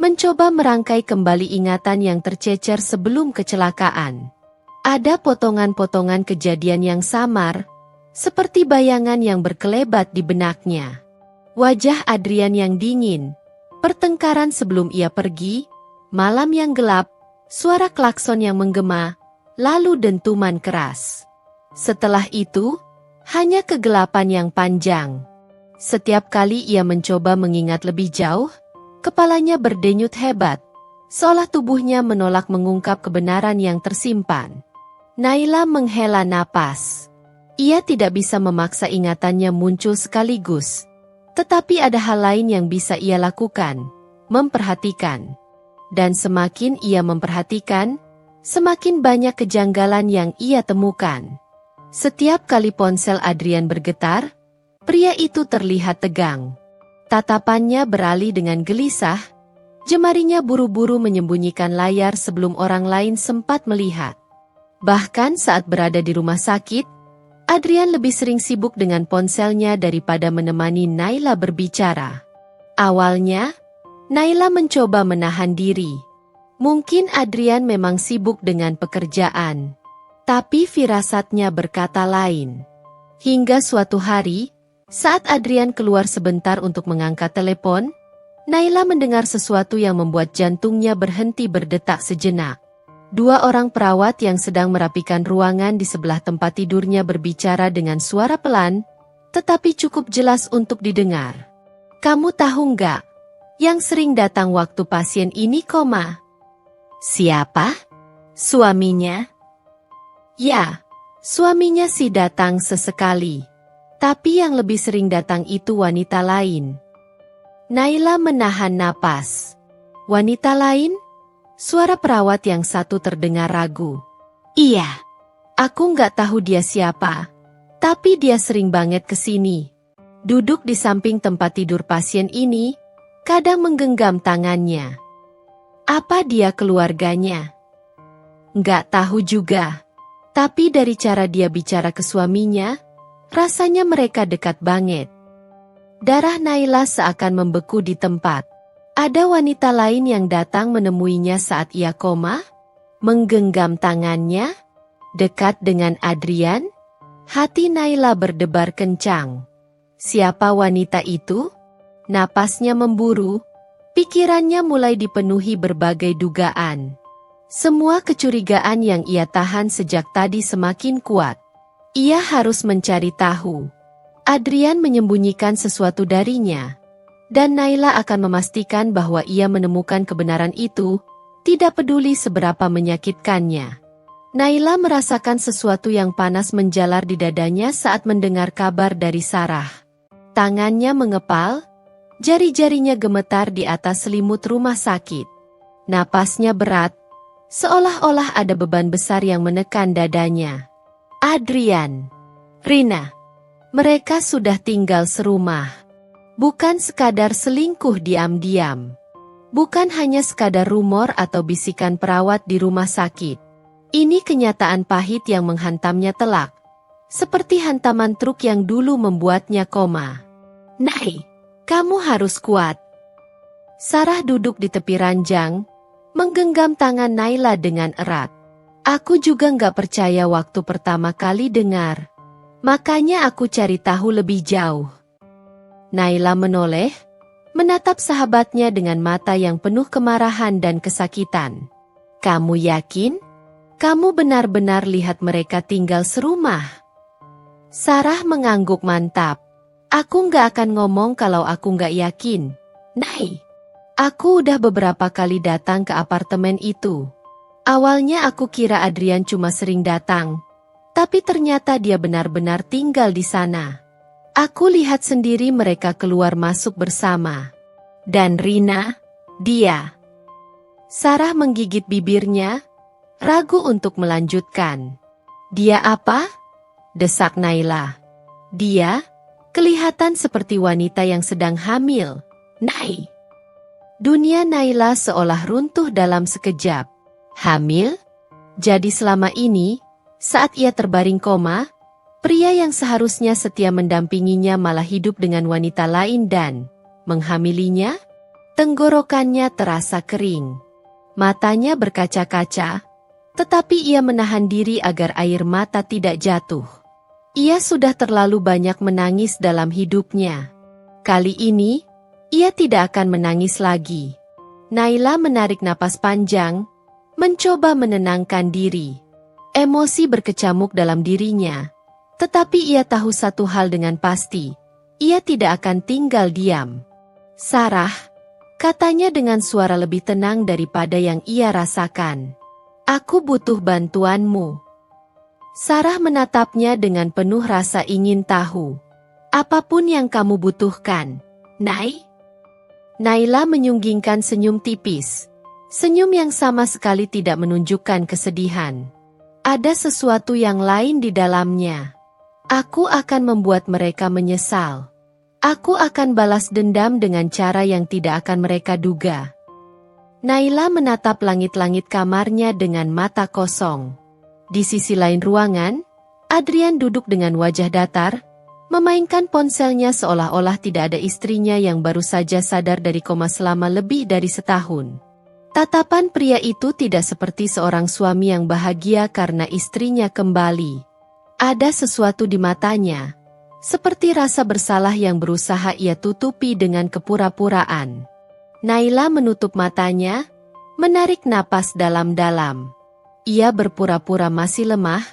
mencoba merangkai kembali ingatan yang tercecer sebelum kecelakaan. Ada potongan-potongan kejadian yang samar, seperti bayangan yang berkelebat di benaknya. Wajah Adrian yang dingin, pertengkaran sebelum ia pergi, malam yang gelap, suara klakson yang menggema, lalu dentuman keras. Setelah itu, hanya kegelapan yang panjang. Setiap kali ia mencoba mengingat lebih jauh, kepalanya berdenyut hebat, seolah tubuhnya menolak mengungkap kebenaran yang tersimpan. Naila menghela napas. Ia tidak bisa memaksa ingatannya muncul sekaligus. Tetapi ada hal lain yang bisa ia lakukan, memperhatikan. Dan semakin ia memperhatikan, semakin banyak kejanggalan yang ia temukan. Setiap kali ponsel Adrian bergetar, pria itu terlihat tegang. Tatapannya beralih dengan gelisah, jemarinya buru-buru menyembunyikan layar sebelum orang lain sempat melihat. Bahkan saat berada di rumah sakit, Adrian lebih sering sibuk dengan ponselnya daripada menemani Naila berbicara. Awalnya, Naila mencoba menahan diri. Mungkin Adrian memang sibuk dengan pekerjaan. Tapi firasatnya berkata lain. Hingga suatu hari, saat Adrian keluar sebentar untuk mengangkat telepon, Naila mendengar sesuatu yang membuat jantungnya berhenti berdetak sejenak. Dua orang perawat yang sedang merapikan ruangan di sebelah tempat tidurnya berbicara dengan suara pelan, tetapi cukup jelas untuk didengar. Kamu tahu nggak? Yang sering datang waktu pasien ini koma. Siapa? Suaminya? Ya, suaminya sih datang sesekali. Tapi yang lebih sering datang itu wanita lain. Naila menahan napas. Wanita lain? Suara perawat yang satu terdengar ragu. Iya, aku nggak tahu dia siapa. Tapi dia sering banget kesini. Duduk di samping tempat tidur pasien ini, kadang menggenggam tangannya. Apa dia keluarganya? Nggak tahu juga. Tapi dari cara dia bicara ke suaminya, rasanya mereka dekat banget. Darah Naila seakan membeku di tempat. Ada wanita lain yang datang menemuinya saat ia koma, menggenggam tangannya, dekat dengan Adrian. Hati Naila berdebar kencang. Siapa wanita itu? Napasnya memburu, pikirannya mulai dipenuhi berbagai dugaan. Semua kecurigaan yang ia tahan sejak tadi semakin kuat. Ia harus mencari tahu. Adrian menyembunyikan sesuatu darinya, dan Naila akan memastikan bahwa ia menemukan kebenaran itu, tidak peduli seberapa menyakitkannya. Naila merasakan sesuatu yang panas menjalar di dadanya saat mendengar kabar dari Sarah. Tangannya mengepal, jari-jarinya gemetar di atas selimut rumah sakit. Napasnya berat, seolah-olah ada beban besar yang menekan dadanya. Adrian, Rina, mereka sudah tinggal serumah. Bukan sekadar selingkuh diam-diam. Bukan hanya sekadar rumor atau bisikan perawat di rumah sakit. Ini kenyataan pahit yang menghantamnya telak. Seperti hantaman truk yang dulu membuatnya koma. Nay, kamu harus kuat. Sarah duduk di tepi ranjang, menggenggam tangan Naila dengan erat. Aku juga nggak percaya waktu pertama kali dengar. Makanya aku cari tahu lebih jauh. Naila menoleh, menatap sahabatnya dengan mata yang penuh kemarahan dan kesakitan. Kamu yakin? Kamu benar-benar lihat mereka tinggal serumah? Sarah mengangguk mantap. Aku nggak akan ngomong kalau aku nggak yakin. Nay, aku udah beberapa kali datang ke apartemen itu. Awalnya aku kira Adrian cuma sering datang, tapi ternyata dia benar-benar tinggal di sana. Aku lihat sendiri mereka keluar masuk bersama. Dan Rina, dia. Sarah menggigit bibirnya, ragu untuk melanjutkan. Dia apa? Desak Naila. Dia kelihatan seperti wanita yang sedang hamil. Nay. Dunia Naila seolah runtuh dalam sekejap. Hamil? Jadi selama ini, saat ia terbaring koma, pria yang seharusnya setia mendampinginya malah hidup dengan wanita lain dan menghamilinya? Tenggorokannya terasa kering. Matanya berkaca-kaca, tetapi ia menahan diri agar air mata tidak jatuh. Ia sudah terlalu banyak menangis dalam hidupnya. Kali ini, ia tidak akan menangis lagi. Naila menarik napas panjang, mencoba menenangkan diri. Emosi berkecamuk dalam dirinya, tetapi ia tahu satu hal dengan pasti. Ia tidak akan tinggal diam. Sarah, katanya dengan suara lebih tenang daripada yang ia rasakan. Aku butuh bantuanmu. Sarah menatapnya dengan penuh rasa ingin tahu. Apapun yang kamu butuhkan, Nay? Naila menyunggingkan senyum tipis. Senyum yang sama sekali tidak menunjukkan kesedihan. Ada sesuatu yang lain di dalamnya. Aku akan membuat mereka menyesal. Aku akan balas dendam dengan cara yang tidak akan mereka duga. Naila menatap langit-langit kamarnya dengan mata kosong. Di sisi lain ruangan, Adrian duduk dengan wajah datar, memainkan ponselnya seolah-olah tidak ada istrinya yang baru saja sadar dari koma selama lebih dari setahun. Tatapan pria itu tidak seperti seorang suami yang bahagia karena istrinya kembali. Ada sesuatu di matanya, seperti rasa bersalah yang berusaha ia tutupi dengan kepura-puraan. Naila menutup matanya, menarik napas dalam-dalam. Ia berpura-pura masih lemah,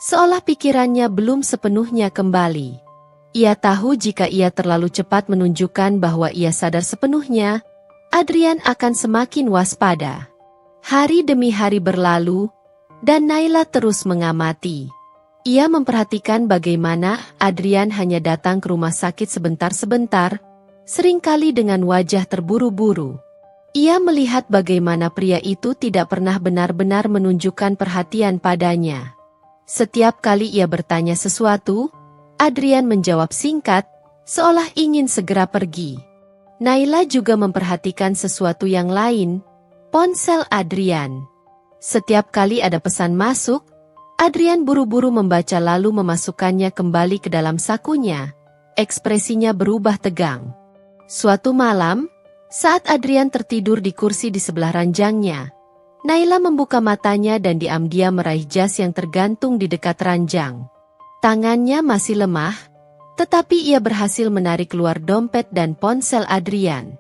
seolah pikirannya belum sepenuhnya kembali. Ia tahu jika ia terlalu cepat menunjukkan bahwa ia sadar sepenuhnya, Adrian akan semakin waspada. Hari demi hari berlalu, dan Naila terus mengamati. Ia memperhatikan bagaimana Adrian hanya datang ke rumah sakit sebentar-sebentar, seringkali dengan wajah terburu-buru. Ia melihat bagaimana pria itu tidak pernah benar-benar menunjukkan perhatian padanya. Setiap kali ia bertanya sesuatu, Adrian menjawab singkat, seolah ingin segera pergi. Naila juga memperhatikan sesuatu yang lain, ponsel Adrian. Setiap kali ada pesan masuk, Adrian buru-buru membaca lalu memasukkannya kembali ke dalam sakunya. Ekspresinya berubah tegang. Suatu malam, saat Adrian tertidur di kursi di sebelah ranjangnya, Naila membuka matanya dan diam-diam meraih jas yang tergantung di dekat ranjang. Tangannya masih lemah, tetapi ia berhasil menarik keluar dompet dan ponsel Adrian.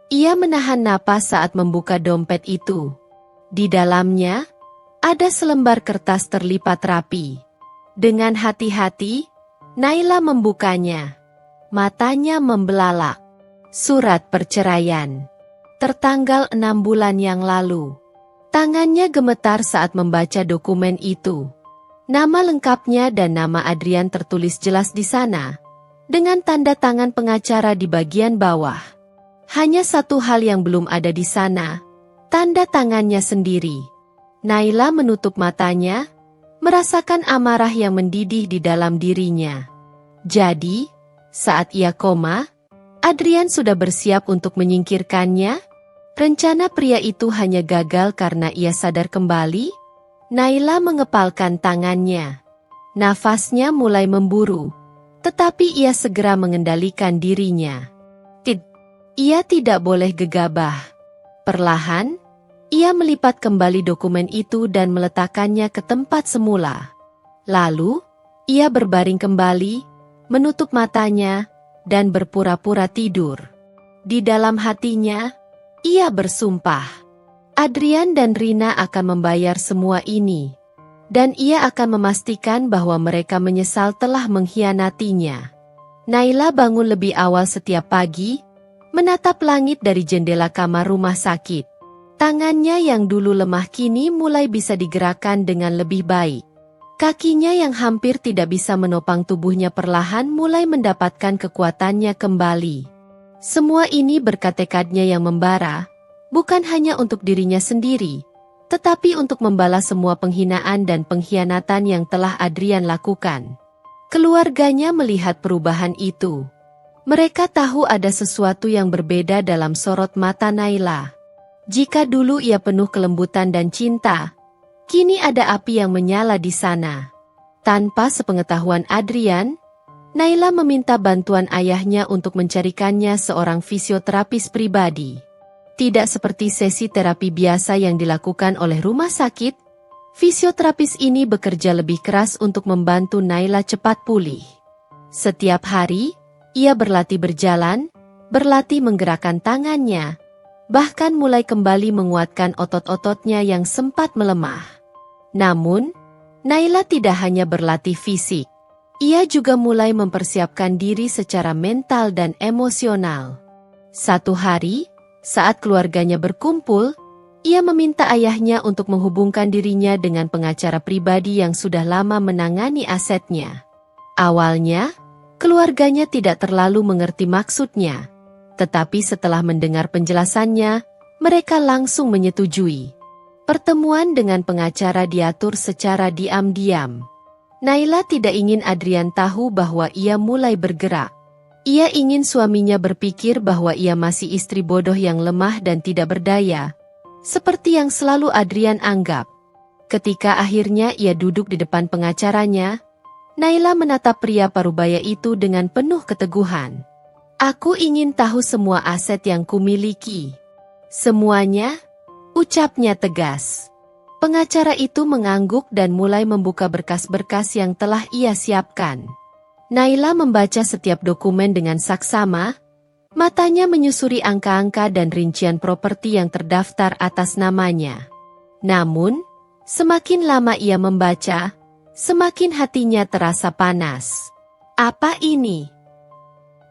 Ia menahan napas saat membuka dompet itu. Di dalamnya, ada selembar kertas terlipat rapi. Dengan hati-hati, Naila membukanya. Matanya membelalak. Surat perceraian. Tertanggal 6 bulan yang lalu. Tangannya gemetar saat membaca dokumen itu. Nama lengkapnya dan nama Adrian tertulis jelas di sana, dengan tanda tangan pengacara di bagian bawah. Hanya satu hal yang belum ada di sana, tanda tangannya sendiri. Naila menutup matanya, merasakan amarah yang mendidih di dalam dirinya. Jadi, saat ia koma, Adrian sudah bersiap untuk menyingkirkannya? Rencana pria itu hanya gagal karena ia sadar kembali? Naila mengepalkan tangannya. Nafasnya mulai memburu, tetapi ia segera mengendalikan dirinya. Ia tidak boleh gegabah. Perlahan, ia melipat kembali dokumen itu dan meletakkannya ke tempat semula. Lalu, ia berbaring kembali, menutup matanya, dan berpura-pura tidur. Di dalam hatinya, ia bersumpah. Adrian dan Rina akan membayar semua ini. Dan ia akan memastikan bahwa mereka menyesal telah mengkhianatinya. Naila bangun lebih awal setiap pagi, menatap langit dari jendela kamar rumah sakit. Tangannya yang dulu lemah kini mulai bisa digerakkan dengan lebih baik. Kakinya yang hampir tidak bisa menopang tubuhnya perlahan mulai mendapatkan kekuatannya kembali. Semua ini berkat tekadnya yang membara, bukan hanya untuk dirinya sendiri, tetapi untuk membalas semua penghinaan dan pengkhianatan yang telah Adrian lakukan. Keluarganya melihat perubahan itu. Mereka tahu ada sesuatu yang berbeda dalam sorot mata Naila. Jika dulu ia penuh kelembutan dan cinta, kini ada api yang menyala di sana. Tanpa sepengetahuan Adrian, Naila meminta bantuan ayahnya untuk mencarikannya seorang fisioterapis pribadi. Tidak seperti sesi terapi biasa yang dilakukan oleh rumah sakit, fisioterapis ini bekerja lebih keras untuk membantu Naila cepat pulih. Setiap hari, ia berlatih berjalan, berlatih menggerakkan tangannya, bahkan mulai kembali menguatkan otot-ototnya yang sempat melemah. Namun, Naila tidak hanya berlatih fisik, ia juga mulai mempersiapkan diri secara mental dan emosional. Satu hari, saat keluarganya berkumpul, ia meminta ayahnya untuk menghubungkan dirinya dengan pengacara pribadi yang sudah lama menangani asetnya. Awalnya, keluarganya tidak terlalu mengerti maksudnya, tetapi setelah mendengar penjelasannya, mereka langsung menyetujui. Pertemuan dengan pengacara diatur secara diam-diam. Naila tidak ingin Adrian tahu bahwa ia mulai bergerak. Ia ingin suaminya berpikir bahwa ia masih istri bodoh yang lemah dan tidak berdaya, seperti yang selalu Adrian anggap. Ketika akhirnya ia duduk di depan pengacaranya, Naila menatap pria parubaya itu dengan penuh keteguhan. "Aku ingin tahu semua aset yang kumiliki." "Semuanya?" ucapnya tegas. Pengacara itu mengangguk dan mulai membuka berkas-berkas yang telah ia siapkan. Naila membaca setiap dokumen dengan saksama, matanya menyusuri angka-angka dan rincian properti yang terdaftar atas namanya. Namun, semakin lama ia membaca, semakin hatinya terasa panas. Apa ini?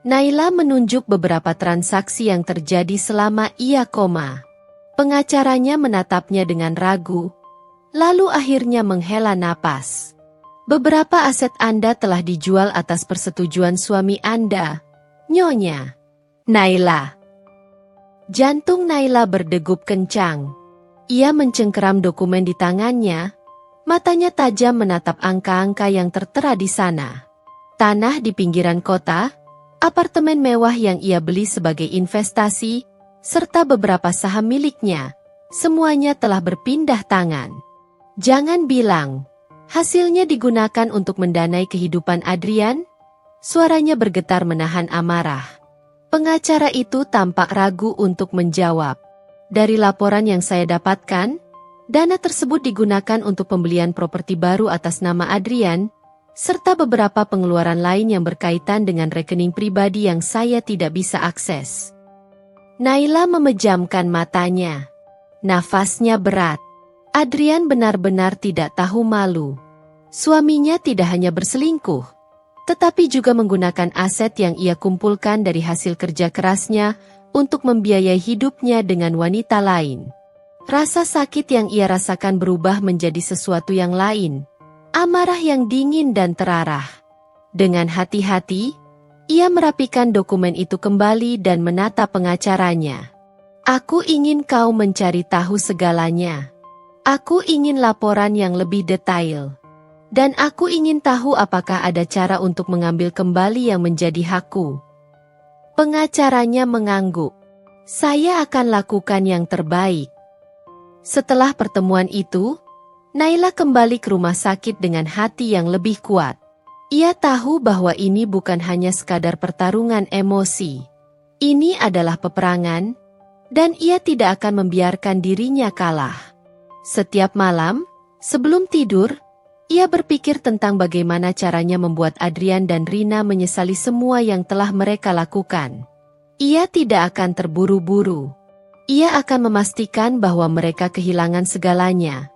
Naila menunjuk beberapa transaksi yang terjadi selama ia koma. Pengacaranya menatapnya dengan ragu, lalu akhirnya menghela napas. "Beberapa aset Anda telah dijual atas persetujuan suami Anda, Nyonya." "Naila." Jantung Naila berdegup kencang. Ia mencengkeram dokumen di tangannya, matanya tajam menatap angka-angka yang tertera di sana. Tanah di pinggiran kota, apartemen mewah yang ia beli sebagai investasi, serta beberapa saham miliknya, semuanya telah berpindah tangan. "Jangan bilang hasilnya digunakan untuk mendanai kehidupan Adrian?" Suaranya bergetar menahan amarah. Pengacara itu tampak ragu untuk menjawab. "Dari laporan yang saya dapatkan, dana tersebut digunakan untuk pembelian properti baru atas nama Adrian, serta beberapa pengeluaran lain yang berkaitan dengan rekening pribadi yang saya tidak bisa akses." Naila memejamkan matanya. Nafasnya berat. Adrian benar-benar tidak tahu malu. Suaminya tidak hanya berselingkuh, tetapi juga menggunakan aset yang ia kumpulkan dari hasil kerja kerasnya untuk membiayai hidupnya dengan wanita lain. Rasa sakit yang ia rasakan berubah menjadi sesuatu yang lain, amarah yang dingin dan terarah. Dengan hati-hati, ia merapikan dokumen itu kembali dan menata pengacaranya. Aku ingin kau mencari tahu segalanya. Aku ingin laporan yang lebih detail. Dan aku ingin tahu apakah ada cara untuk mengambil kembali yang menjadi hakku. Pengacaranya mengangguk. Saya akan lakukan yang terbaik. Setelah pertemuan itu, Naila kembali ke rumah sakit dengan hati yang lebih kuat. Ia tahu bahwa ini bukan hanya sekadar pertarungan emosi. Ini adalah peperangan, dan ia tidak akan membiarkan dirinya kalah. Setiap malam, sebelum tidur, ia berpikir tentang bagaimana caranya membuat Adrian dan Rina menyesali semua yang telah mereka lakukan. Ia tidak akan terburu-buru. Ia akan memastikan bahwa mereka kehilangan segalanya.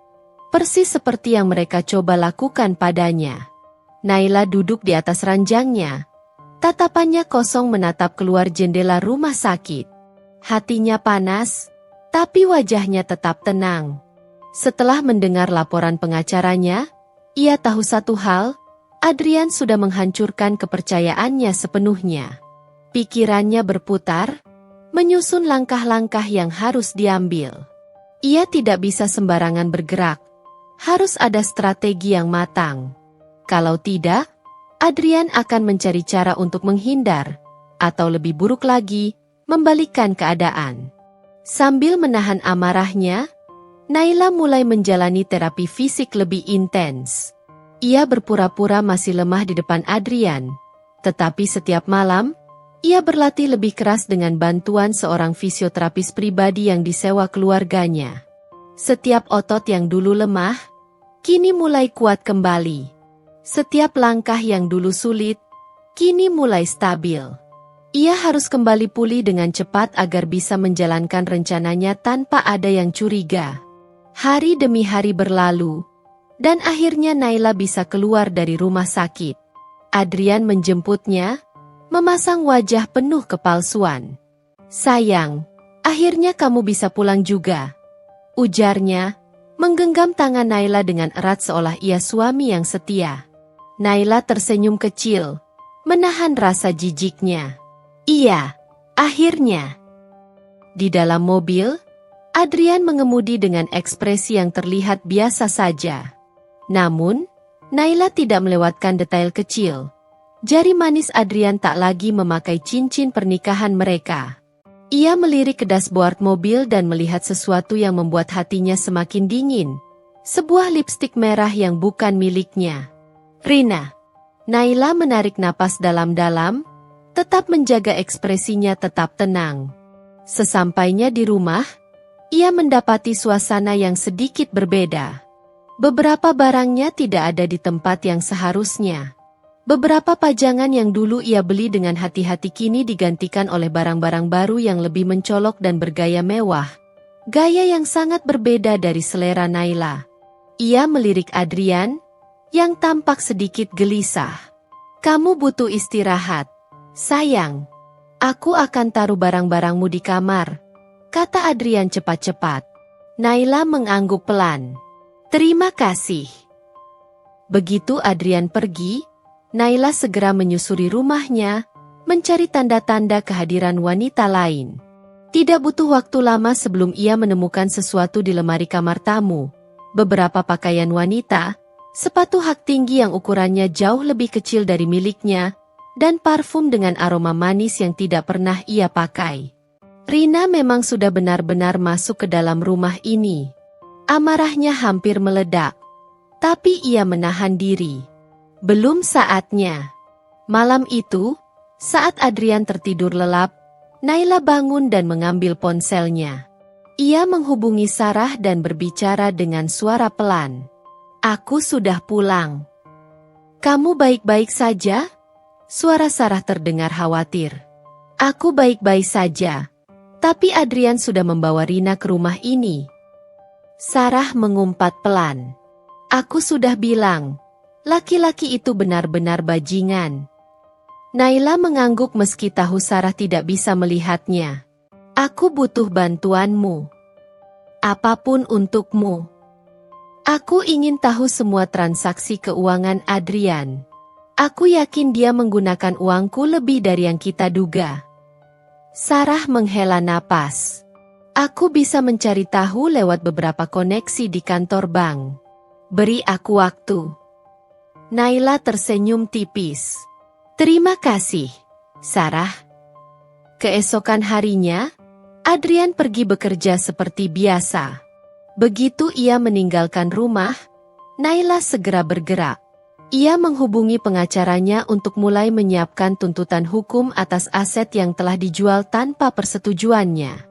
Persis seperti yang mereka coba lakukan padanya. Naila duduk di atas ranjangnya. Tatapannya kosong menatap keluar jendela rumah sakit. Hatinya panas, tapi wajahnya tetap tenang. Setelah mendengar laporan pengacaranya, ia tahu satu hal, Adrian sudah menghancurkan kepercayaannya sepenuhnya. Pikirannya berputar, menyusun langkah-langkah yang harus diambil. Ia tidak bisa sembarangan bergerak. Harus ada strategi yang matang. Kalau tidak, Adrian akan mencari cara untuk menghindar, atau lebih buruk lagi, membalikkan keadaan. Sambil menahan amarahnya, Naila mulai menjalani terapi fisik lebih intens. Ia berpura-pura masih lemah di depan Adrian, tetapi setiap malam, ia berlatih lebih keras dengan bantuan seorang fisioterapis pribadi yang disewa keluarganya. Setiap otot yang dulu lemah, kini mulai kuat kembali. Setiap langkah yang dulu sulit, kini mulai stabil. Ia harus kembali pulih dengan cepat agar bisa menjalankan rencananya tanpa ada yang curiga. Hari demi hari berlalu, dan akhirnya Naila bisa keluar dari rumah sakit. Adrian menjemputnya, memasang wajah penuh kepalsuan. "Sayang, akhirnya kamu bisa pulang juga," ujarnya, menggenggam tangan Naila dengan erat seolah ia suami yang setia. Naila tersenyum kecil, menahan rasa jijiknya. "Iya, akhirnya." Di dalam mobil, Adrian mengemudi dengan ekspresi yang terlihat biasa saja. Namun, Naila tidak melewatkan detail kecil. Jari manis Adrian tak lagi memakai cincin pernikahan mereka. Ia melirik ke dashboard mobil dan melihat sesuatu yang membuat hatinya semakin dingin. Sebuah lipstik merah yang bukan miliknya. "Rina." Naila menarik napas dalam-dalam, tetap menjaga ekspresinya tetap tenang. Sesampainya di rumah, ia mendapati suasana yang sedikit berbeda. Beberapa barangnya tidak ada di tempat yang seharusnya. Beberapa pajangan yang dulu ia beli dengan hati-hati kini digantikan oleh barang-barang baru yang lebih mencolok dan bergaya mewah. Gaya yang sangat berbeda dari selera Naila. Ia melirik Adrian, yang tampak sedikit gelisah. "Kamu butuh istirahat, sayang. Aku akan taruh barang-barangmu di kamar," kata Adrian cepat-cepat. Naila mengangguk pelan. "Terima kasih." Begitu Adrian pergi, Naila segera menyusuri rumahnya, mencari tanda-tanda kehadiran wanita lain. Tidak butuh waktu lama sebelum ia menemukan sesuatu di lemari kamar tamu. Beberapa pakaian wanita, sepatu hak tinggi yang ukurannya jauh lebih kecil dari miliknya, dan parfum dengan aroma manis yang tidak pernah ia pakai. Rina memang sudah benar-benar masuk ke dalam rumah ini. Amarahnya hampir meledak, tapi ia menahan diri. Belum saatnya. Malam itu, saat Adrian tertidur lelap, Naila bangun dan mengambil ponselnya. Ia menghubungi Sarah dan berbicara dengan suara pelan. "Aku sudah pulang." "Kamu baik-baik saja?" Suara Sarah terdengar khawatir. "Aku baik-baik saja. Tapi Adrian sudah membawa Rina ke rumah ini." Sarah mengumpat pelan. "Aku sudah bilang, Laki-laki itu benar-benar bajingan. Naila mengangguk meski tahu Sarah tidak bisa melihatnya. Aku butuh bantuanmu. Apapun untukmu. Aku ingin tahu semua transaksi keuangan Adrian. Aku yakin dia menggunakan uangku lebih dari yang kita duga. Sarah menghela napas. Aku bisa mencari tahu lewat beberapa koneksi di kantor bank. Beri aku waktu. Naila tersenyum tipis. Terima kasih, Sarah. Keesokan harinya, Adrian pergi bekerja seperti biasa. Begitu ia meninggalkan rumah, Naila segera bergerak. Ia menghubungi pengacaranya untuk mulai menyiapkan tuntutan hukum atas aset yang telah dijual tanpa persetujuannya.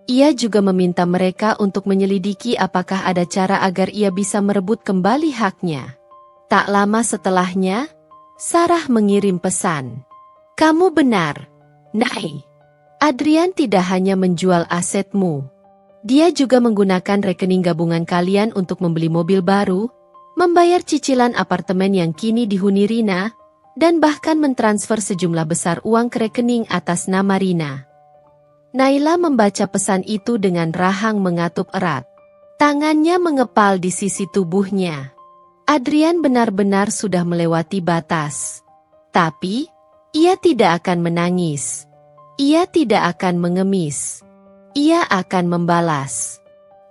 Ia juga meminta mereka untuk menyelidiki apakah ada cara agar ia bisa merebut kembali haknya. Tak lama setelahnya, Sarah mengirim pesan. Kamu benar, Nay. Adrian tidak hanya menjual asetmu. Dia juga menggunakan rekening gabungan kalian untuk membeli mobil baru, membayar cicilan apartemen yang kini dihuni Rina, dan bahkan mentransfer sejumlah besar uang ke rekening atas nama Rina. Naila membaca pesan itu dengan rahang mengatup erat. Tangannya mengepal di sisi tubuhnya. Adrian benar-benar sudah melewati batas. Tapi, ia tidak akan menangis. Ia tidak akan mengemis. Ia akan membalas.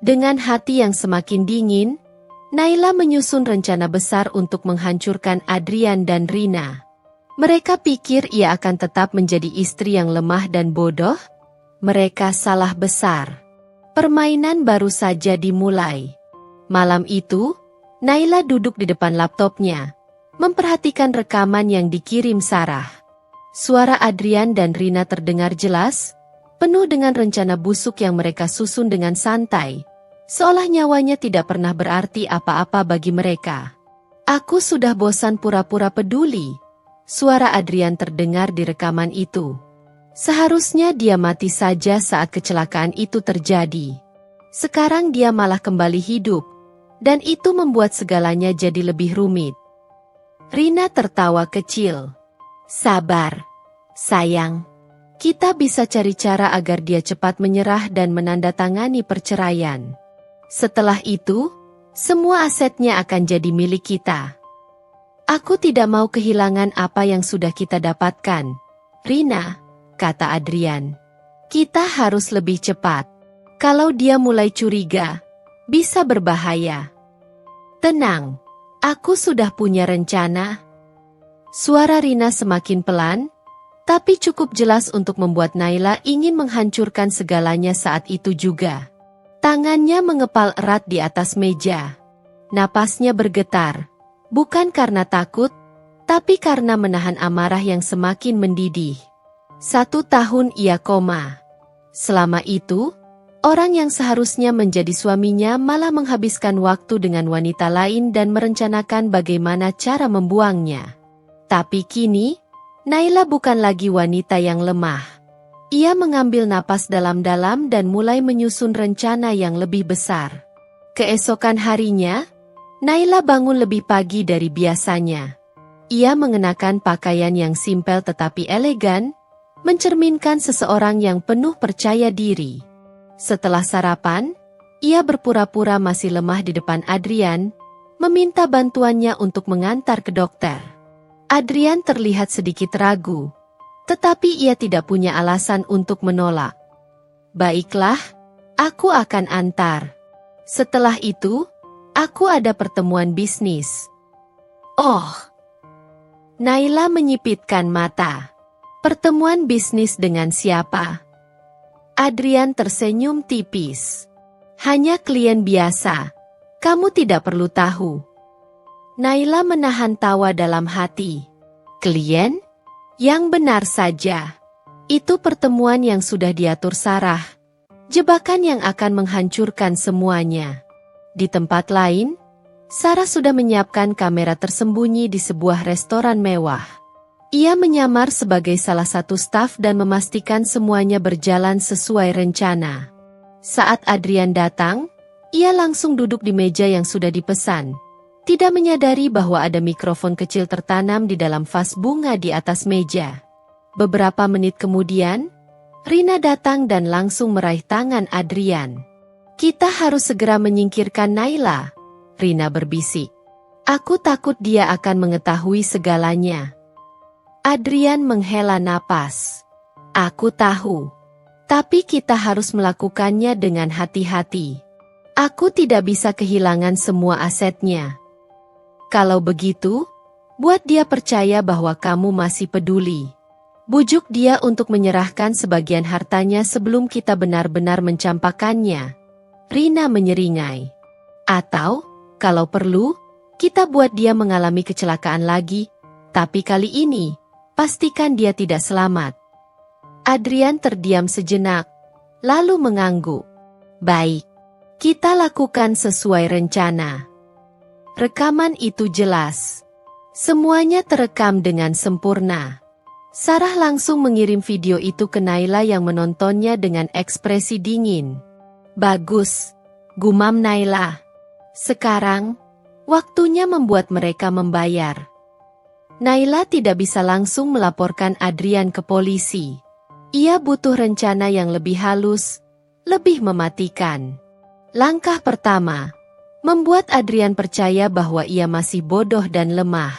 Dengan hati yang semakin dingin, Naila menyusun rencana besar untuk menghancurkan Adrian dan Rina. Mereka pikir ia akan tetap menjadi istri yang lemah dan bodoh. Mereka salah besar. Permainan baru saja dimulai. Malam itu, Naila duduk di depan laptopnya, memperhatikan rekaman yang dikirim Sarah. Suara Adrian dan Rina terdengar jelas, penuh dengan rencana busuk yang mereka susun dengan santai. Seolah nyawanya tidak pernah berarti apa-apa bagi mereka. Aku sudah bosan pura-pura peduli. Suara Adrian terdengar di rekaman itu. Seharusnya dia mati saja saat kecelakaan itu terjadi. Sekarang dia malah kembali hidup. Dan itu membuat segalanya jadi lebih rumit. Rina tertawa kecil. Sabar, sayang. Kita bisa cari cara agar dia cepat menyerah dan menandatangani perceraian. Setelah itu, semua asetnya akan jadi milik kita. Aku tidak mau kehilangan apa yang sudah kita dapatkan. Rina, kata Adrian. Kita harus lebih cepat. Kalau dia mulai curiga, bisa berbahaya. Tenang, aku sudah punya rencana. Suara Rina semakin pelan, tapi cukup jelas untuk membuat Naila ingin menghancurkan segalanya saat itu juga. Tangannya mengepal erat di atas meja. Napasnya bergetar, bukan karena takut, tapi karena menahan amarah yang semakin mendidih. 1 tahun ia koma. Selama itu, orang yang seharusnya menjadi suaminya malah menghabiskan waktu dengan wanita lain dan merencanakan bagaimana cara membuangnya. Tapi kini, Naila bukan lagi wanita yang lemah. Ia mengambil napas dalam-dalam dan mulai menyusun rencana yang lebih besar. Keesokan harinya, Naila bangun lebih pagi dari biasanya. Ia mengenakan pakaian yang simpel tetapi elegan, mencerminkan seseorang yang penuh percaya diri. Setelah sarapan, ia berpura-pura masih lemah di depan Adrian, meminta bantuannya untuk mengantar ke dokter. Adrian terlihat sedikit ragu. Tetapi ia tidak punya alasan untuk menolak. Baiklah, aku akan antar. Setelah itu, aku ada pertemuan bisnis. Oh! Naila menyipitkan mata. Pertemuan bisnis dengan siapa? Adrian tersenyum tipis. Hanya klien biasa. Kamu tidak perlu tahu. Naila menahan tawa dalam hati. Klien? Yang benar saja. Itu pertemuan yang sudah diatur Sarah. Jebakan yang akan menghancurkan semuanya. Di tempat lain, Sarah sudah menyiapkan kamera tersembunyi di sebuah restoran mewah. Ia menyamar sebagai salah satu staf dan memastikan semuanya berjalan sesuai rencana. Saat Adrian datang, ia langsung duduk di meja yang sudah dipesan. tidak menyadari bahwa ada mikrofon kecil tertanam di dalam vas bunga di atas meja. Beberapa menit kemudian, Rina datang dan langsung meraih tangan Adrian. "Kita harus segera menyingkirkan Naila," Rina berbisik. "Aku takut dia akan mengetahui segalanya." Adrian menghela napas. "Aku tahu. Tapi kita harus melakukannya dengan hati-hati. Aku tidak bisa kehilangan semua asetnya. Kalau begitu, buat dia percaya bahwa kamu masih peduli. Bujuk dia untuk menyerahkan sebagian hartanya sebelum kita benar-benar mencampakkannya." Rina menyeringai. "Atau, kalau perlu, kita buat dia mengalami kecelakaan lagi, tapi kali ini, pastikan dia tidak selamat." Adrian terdiam sejenak, lalu mengangguk. "Baik, kita lakukan sesuai rencana." Rekaman itu jelas. Semuanya terekam dengan sempurna. Sarah langsung mengirim video itu ke Naila yang menontonnya dengan ekspresi dingin. "Bagus," gumam Naila. "Sekarang, waktunya membuat mereka membayar." Naila tidak bisa langsung melaporkan Adrian ke polisi. Ia butuh rencana yang lebih halus, lebih mematikan. Langkah pertama, membuat Adrian percaya bahwa ia masih bodoh dan lemah.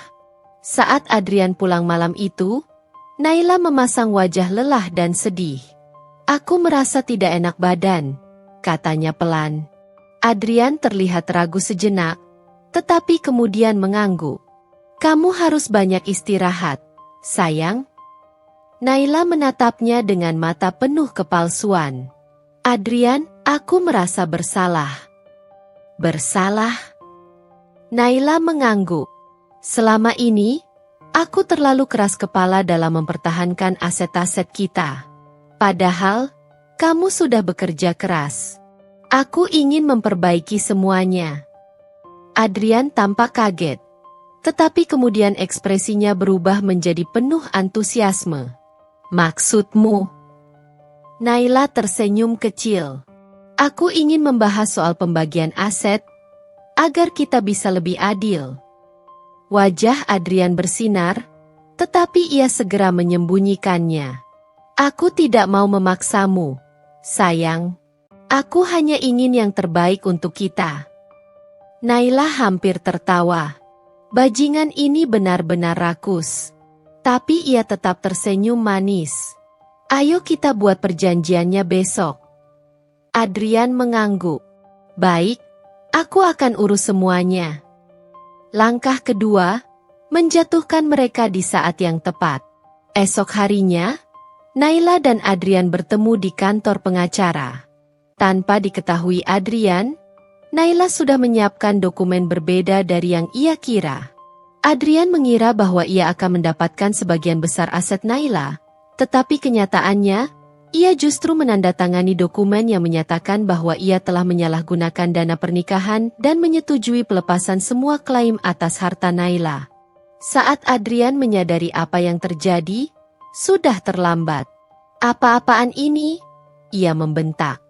Saat Adrian pulang malam itu, Naila memasang wajah lelah dan sedih. "Aku merasa tidak enak badan," katanya pelan. Adrian terlihat ragu sejenak, tetapi kemudian mengangguk. "Kamu harus banyak istirahat, sayang." Naila menatapnya dengan mata penuh kepalsuan. "Adrian, aku merasa bersalah." "Bersalah?" Naila mengangguk. "Selama ini, aku terlalu keras kepala dalam mempertahankan aset-aset kita. Padahal, kamu sudah bekerja keras. Aku ingin memperbaiki semuanya." Adrian tampak kaget, tetapi kemudian ekspresinya berubah menjadi penuh antusiasme. "Maksudmu?" Naila tersenyum kecil. "Aku ingin membahas soal pembagian aset, agar kita bisa lebih adil." Wajah Adrian bersinar, tetapi ia segera menyembunyikannya. "Aku tidak mau memaksamu, sayang. Aku hanya ingin yang terbaik untuk kita." Naila hampir tertawa. Bajingan ini benar-benar rakus. Tapi ia tetap tersenyum manis. "Ayo kita buat perjanjiannya besok." Adrian mengangguk. "Baik, aku akan urus semuanya." Langkah kedua, menjatuhkan mereka di saat yang tepat. Esok harinya, Naila dan Adrian bertemu di kantor pengacara. Tanpa diketahui Adrian, Naila sudah menyiapkan dokumen berbeda dari yang ia kira. Adrian mengira bahwa ia akan mendapatkan sebagian besar aset Naila, tetapi kenyataannya, ia justru menandatangani dokumen yang menyatakan bahwa ia telah menyalahgunakan dana pernikahan dan menyetujui pelepasan semua klaim atas harta Naila. Saat Adrian menyadari apa yang terjadi, sudah terlambat. "Apa-apaan ini?" ia membentak.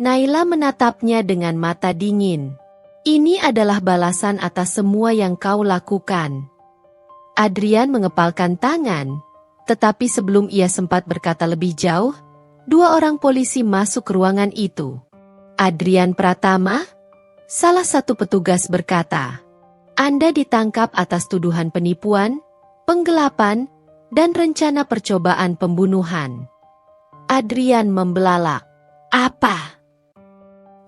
Naila menatapnya dengan mata dingin. "Ini adalah balasan atas semua yang kau lakukan." Adrian mengepalkan tangan, tetapi sebelum ia sempat berkata lebih jauh, dua orang polisi masuk ke ruangan itu. "Adrian Pratama?" Salah satu petugas berkata. "Anda ditangkap atas tuduhan penipuan, penggelapan, dan rencana percobaan pembunuhan." Adrian membelalak. "Apa?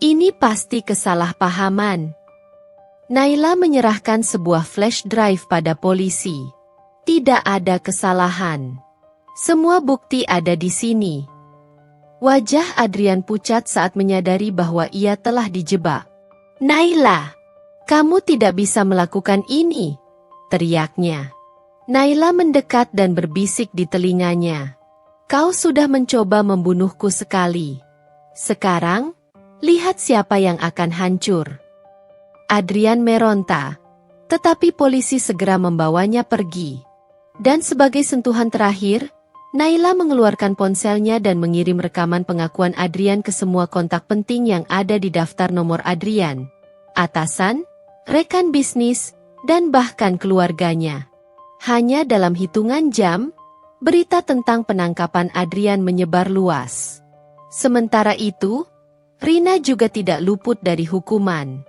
Ini pasti kesalahpahaman." Naila menyerahkan sebuah flash drive pada polisi. "Tidak ada kesalahan. Semua bukti ada di sini." Wajah Adrian pucat saat menyadari bahwa ia telah dijebak. "Naila, kamu tidak bisa melakukan ini," teriaknya. Naila mendekat dan berbisik di telinganya. "Kau sudah mencoba membunuhku sekali. Sekarang, lihat siapa yang akan hancur." Adrian meronta, tetapi polisi segera membawanya pergi. Dan sebagai sentuhan terakhir, Naila mengeluarkan ponselnya dan mengirim rekaman pengakuan Adrian ke semua kontak penting yang ada di daftar nomor Adrian. Atasan, rekan bisnis, dan bahkan keluarganya. Hanya dalam hitungan jam, berita tentang penangkapan Adrian menyebar luas. Sementara itu, Rina juga tidak luput dari hukuman.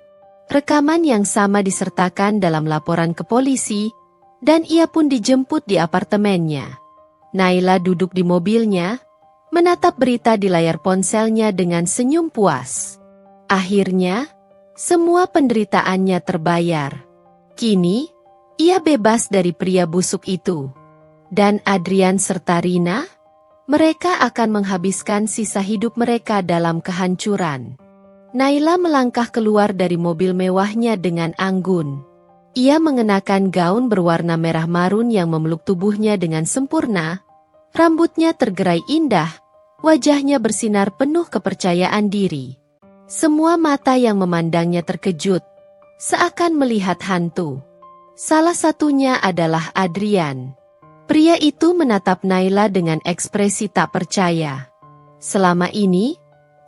Rekaman yang sama disertakan dalam laporan ke polisi, dan ia pun dijemput di apartemennya. Naila duduk di mobilnya, menatap berita di layar ponselnya dengan senyum puas. Akhirnya, semua penderitaannya terbayar. Kini, ia bebas dari pria busuk itu. Dan Adrian serta Rina, mereka akan menghabiskan sisa hidup mereka dalam kehancuran. Naila melangkah keluar dari mobil mewahnya dengan anggun. Ia mengenakan gaun berwarna merah marun yang memeluk tubuhnya dengan sempurna. Rambutnya tergerai indah, wajahnya bersinar penuh kepercayaan diri. Semua mata yang memandangnya terkejut, seakan melihat hantu. Salah satunya adalah Adrian. Pria itu menatap Naila dengan ekspresi tak percaya. Selama ini,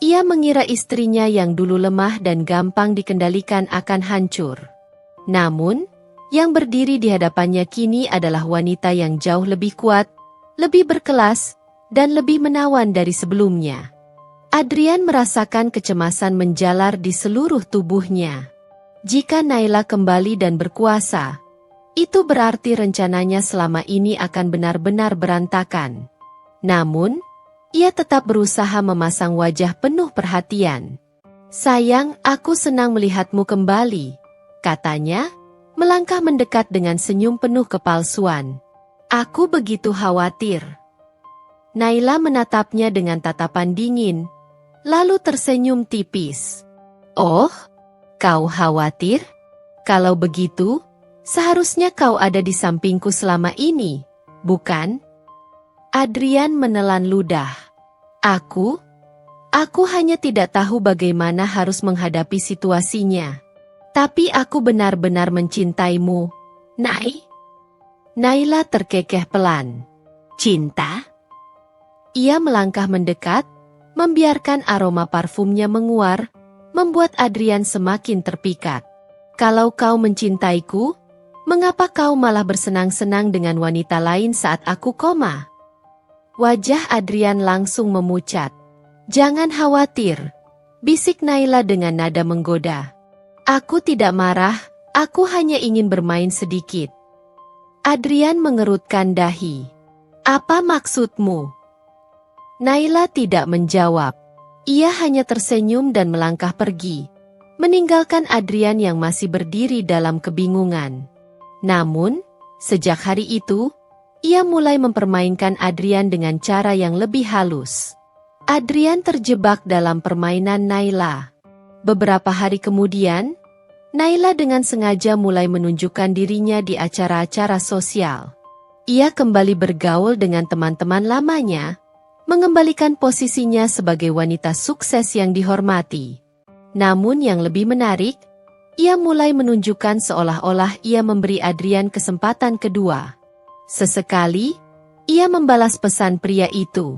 ia mengira istrinya yang dulu lemah dan gampang dikendalikan akan hancur. Namun, yang berdiri di hadapannya kini adalah wanita yang jauh lebih kuat, lebih berkelas, dan lebih menawan dari sebelumnya. Adrian merasakan kecemasan menjalar di seluruh tubuhnya. Jika Naila kembali dan berkuasa, itu berarti rencananya selama ini akan benar-benar berantakan. Namun, ia tetap berusaha memasang wajah penuh perhatian. "Sayang, aku senang melihatmu kembali," katanya, melangkah mendekat dengan senyum penuh kepalsuan. "Aku begitu khawatir." Naila menatapnya dengan tatapan dingin, lalu tersenyum tipis. "Oh, kau khawatir? Kalau begitu, seharusnya kau ada di sampingku selama ini, bukan?" Adrian menelan ludah. Aku hanya tidak tahu bagaimana harus menghadapi situasinya. Tapi aku benar-benar mencintaimu, Nay." Naila terkekeh pelan. "Cinta?" Ia melangkah mendekat, membiarkan aroma parfumnya menguar, membuat Adrian semakin terpikat. "Kalau kau mencintaiku, mengapa kau malah bersenang-senang dengan wanita lain saat aku koma?" Wajah Adrian langsung memucat. "Jangan khawatir," bisik Naila dengan nada menggoda. "Aku tidak marah, aku hanya ingin bermain sedikit." Adrian mengerutkan dahi. "Apa maksudmu?" Naila tidak menjawab. Ia hanya tersenyum dan melangkah pergi, meninggalkan Adrian yang masih berdiri dalam kebingungan. Namun, sejak hari itu, ia mulai mempermainkan Adrian dengan cara yang lebih halus. Adrian terjebak dalam permainan Naila. Beberapa hari kemudian, Naila dengan sengaja mulai menunjukkan dirinya di acara-acara sosial. Ia kembali bergaul dengan teman-teman lamanya, mengembalikan posisinya sebagai wanita sukses yang dihormati. Namun yang lebih menarik, ia mulai menunjukkan seolah-olah ia memberi Adrian kesempatan kedua. Sesekali, ia membalas pesan pria itu.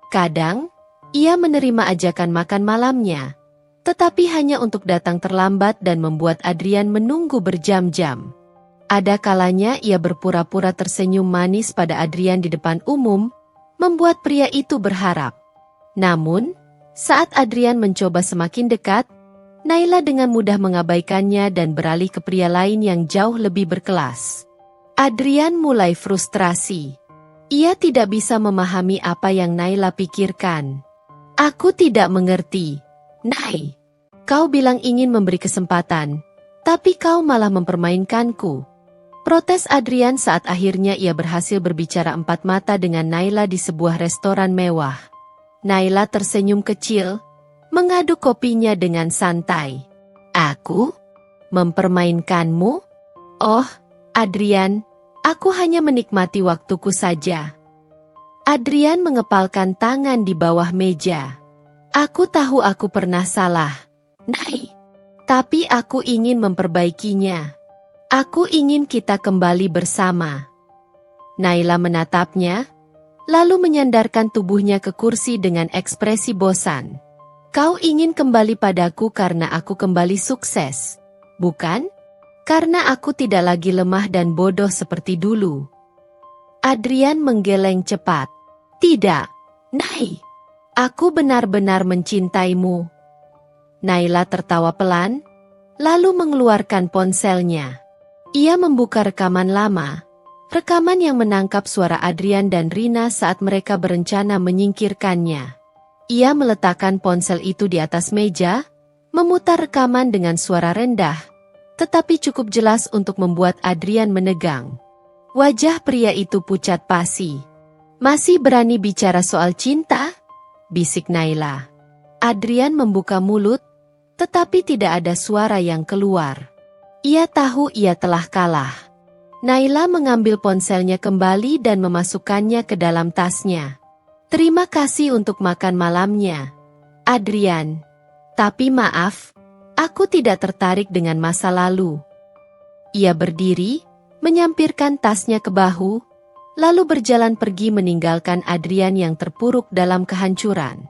Kadang, ia menerima ajakan makan malamnya, tetapi hanya untuk datang terlambat dan membuat Adrian menunggu berjam-jam. Ada kalanya ia berpura-pura tersenyum manis pada Adrian di depan umum, membuat pria itu berharap. Namun, saat Adrian mencoba semakin dekat, Naila dengan mudah mengabaikannya dan beralih ke pria lain yang jauh lebih berkelas. Adrian mulai frustrasi. Ia tidak bisa memahami apa yang Naila pikirkan. "Aku tidak mengerti, Nay. Kau bilang ingin memberi kesempatan, tapi kau malah mempermainkanku." Protes Adrian saat akhirnya ia berhasil berbicara empat mata dengan Naila di sebuah restoran mewah. Naila tersenyum kecil, mengaduk kopinya dengan santai. "Aku? Mempermainkanmu? Oh, Adrian, aku hanya menikmati waktuku saja." Adrian mengepalkan tangan di bawah meja. "Aku tahu aku pernah salah, Nay. Tapi aku ingin memperbaikinya. Aku ingin kita kembali bersama." Naila menatapnya, lalu menyandarkan tubuhnya ke kursi dengan ekspresi bosan. "Kau ingin kembali padaku karena aku kembali sukses, bukan?" Karena aku tidak lagi lemah dan bodoh seperti dulu. Adrian menggeleng cepat. Tidak, Nay. Aku benar-benar mencintaimu. Naila tertawa pelan, lalu mengeluarkan ponselnya. Ia membuka rekaman lama, rekaman yang menangkap suara Adrian dan Rina saat mereka berencana menyingkirkannya. Ia meletakkan ponsel itu di atas meja, memutar rekaman dengan suara rendah, tetapi cukup jelas untuk membuat Adrian menegang. Wajah pria itu pucat pasi. Masih berani bicara soal cinta? Bisik Naila. Adrian membuka mulut, tetapi tidak ada suara yang keluar. Ia tahu ia telah kalah. Naila mengambil ponselnya kembali dan memasukkannya ke dalam tasnya. Terima kasih untuk makan malamnya, Adrian. Tapi maaf, aku tidak tertarik dengan masa lalu. Ia berdiri, menyampirkan tasnya ke bahu, lalu berjalan pergi meninggalkan Adrian yang terpuruk dalam kehancuran.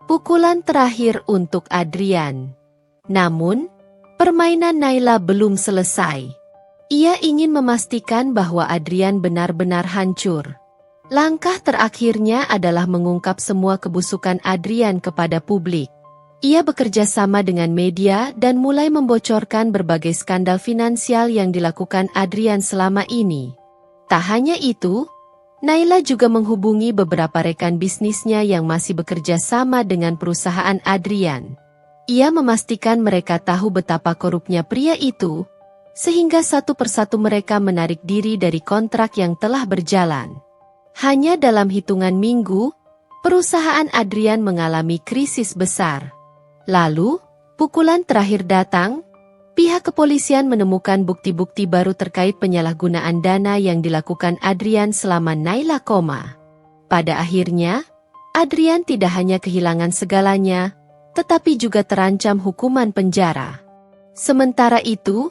Pukulan terakhir untuk Adrian. Namun, permainan Naila belum selesai. Ia ingin memastikan bahwa Adrian benar-benar hancur. Langkah terakhirnya adalah mengungkap semua kebusukan Adrian kepada publik. Ia bekerja sama dengan media dan mulai membocorkan berbagai skandal finansial yang dilakukan Adrian selama ini. Tak hanya itu, Naila juga menghubungi beberapa rekan bisnisnya yang masih bekerja sama dengan perusahaan Adrian. Ia memastikan mereka tahu betapa korupnya pria itu, sehingga satu persatu mereka menarik diri dari kontrak yang telah berjalan. Hanya dalam hitungan minggu, perusahaan Adrian mengalami krisis besar. Lalu, pukulan terakhir datang, pihak kepolisian menemukan bukti-bukti baru terkait penyalahgunaan dana yang dilakukan Adrian selama Naila koma. Pada akhirnya, Adrian tidak hanya kehilangan segalanya, tetapi juga terancam hukuman penjara. Sementara itu,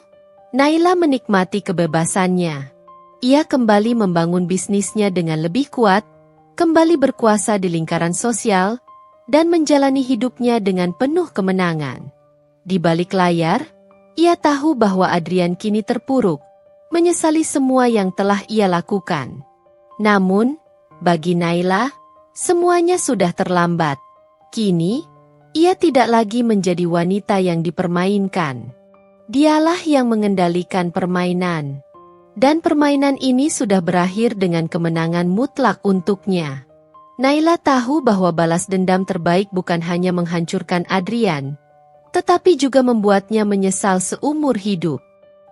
Naila menikmati kebebasannya. Ia kembali membangun bisnisnya dengan lebih kuat, kembali berkuasa di lingkaran sosial, dan menjalani hidupnya dengan penuh kemenangan. Di balik layar, ia tahu bahwa Adrian kini terpuruk, menyesali semua yang telah ia lakukan. Namun, bagi Naila, semuanya sudah terlambat. Kini, ia tidak lagi menjadi wanita yang dipermainkan. Dialah yang mengendalikan permainan. Dan permainan ini sudah berakhir dengan kemenangan mutlak untuknya. Naila tahu bahwa balas dendam terbaik bukan hanya menghancurkan Adrian, tetapi juga membuatnya menyesal seumur hidup.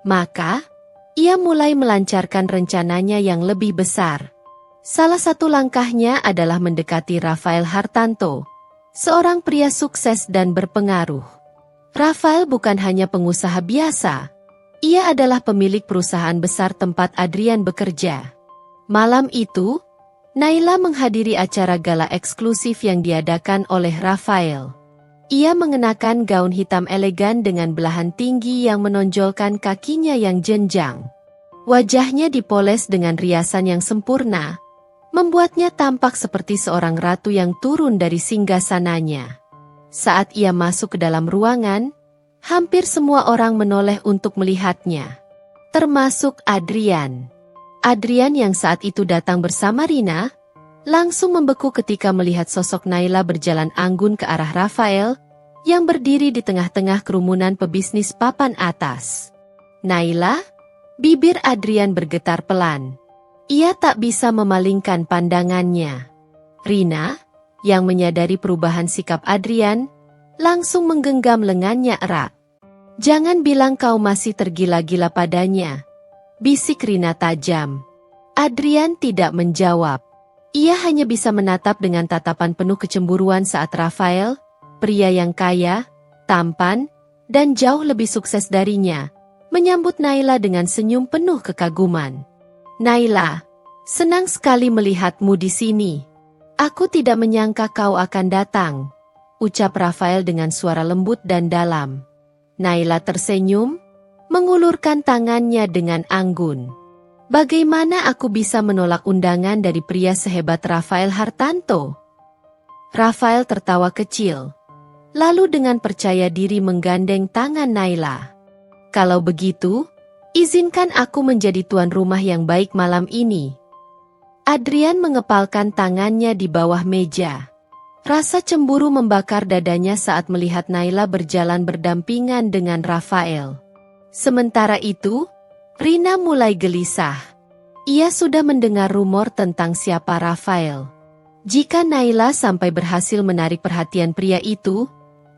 Maka, ia mulai melancarkan rencananya yang lebih besar. Salah satu langkahnya adalah mendekati Rafael Hartanto, seorang pria sukses dan berpengaruh. Rafael bukan hanya pengusaha biasa, ia adalah pemilik perusahaan besar tempat Adrian bekerja. Malam itu, Naila menghadiri acara gala eksklusif yang diadakan oleh Rafael. Ia mengenakan gaun hitam elegan dengan belahan tinggi yang menonjolkan kakinya yang jenjang. Wajahnya dipoles dengan riasan yang sempurna, membuatnya tampak seperti seorang ratu yang turun dari singgasananya. Saat ia masuk ke dalam ruangan, hampir semua orang menoleh untuk melihatnya. Termasuk Adrian. Adrian yang saat itu datang bersama Rina, langsung membeku ketika melihat sosok Naila berjalan anggun ke arah Rafael, yang berdiri di tengah-tengah kerumunan pebisnis papan atas. Naila, bibir Adrian bergetar pelan. Ia tak bisa memalingkan pandangannya. Rina, yang menyadari perubahan sikap Adrian, langsung menggenggam lengannya erat. Jangan bilang kau masih tergila-gila padanya, bisik Rina tajam. Adrian tidak menjawab. Ia hanya bisa menatap dengan tatapan penuh kecemburuan saat Rafael, pria yang kaya, tampan, dan jauh lebih sukses darinya, menyambut Naila dengan senyum penuh kekaguman. Naila, senang sekali melihatmu di sini. Aku tidak menyangka kau akan datang, ucap Rafael dengan suara lembut dan dalam. Naila tersenyum, mengulurkan tangannya dengan anggun. Bagaimana aku bisa menolak undangan dari pria sehebat Rafael Hartanto? Rafael tertawa kecil, lalu dengan percaya diri menggandeng tangan Naila. Kalau begitu, Izinkan aku menjadi tuan rumah yang baik malam ini. Adrian mengepalkan tangannya di bawah meja. Rasa cemburu membakar dadanya saat melihat Naila berjalan berdampingan dengan Rafael. Sementara itu, Rina mulai gelisah. Ia sudah mendengar rumor tentang siapa Rafael. Jika Naila sampai berhasil menarik perhatian pria itu,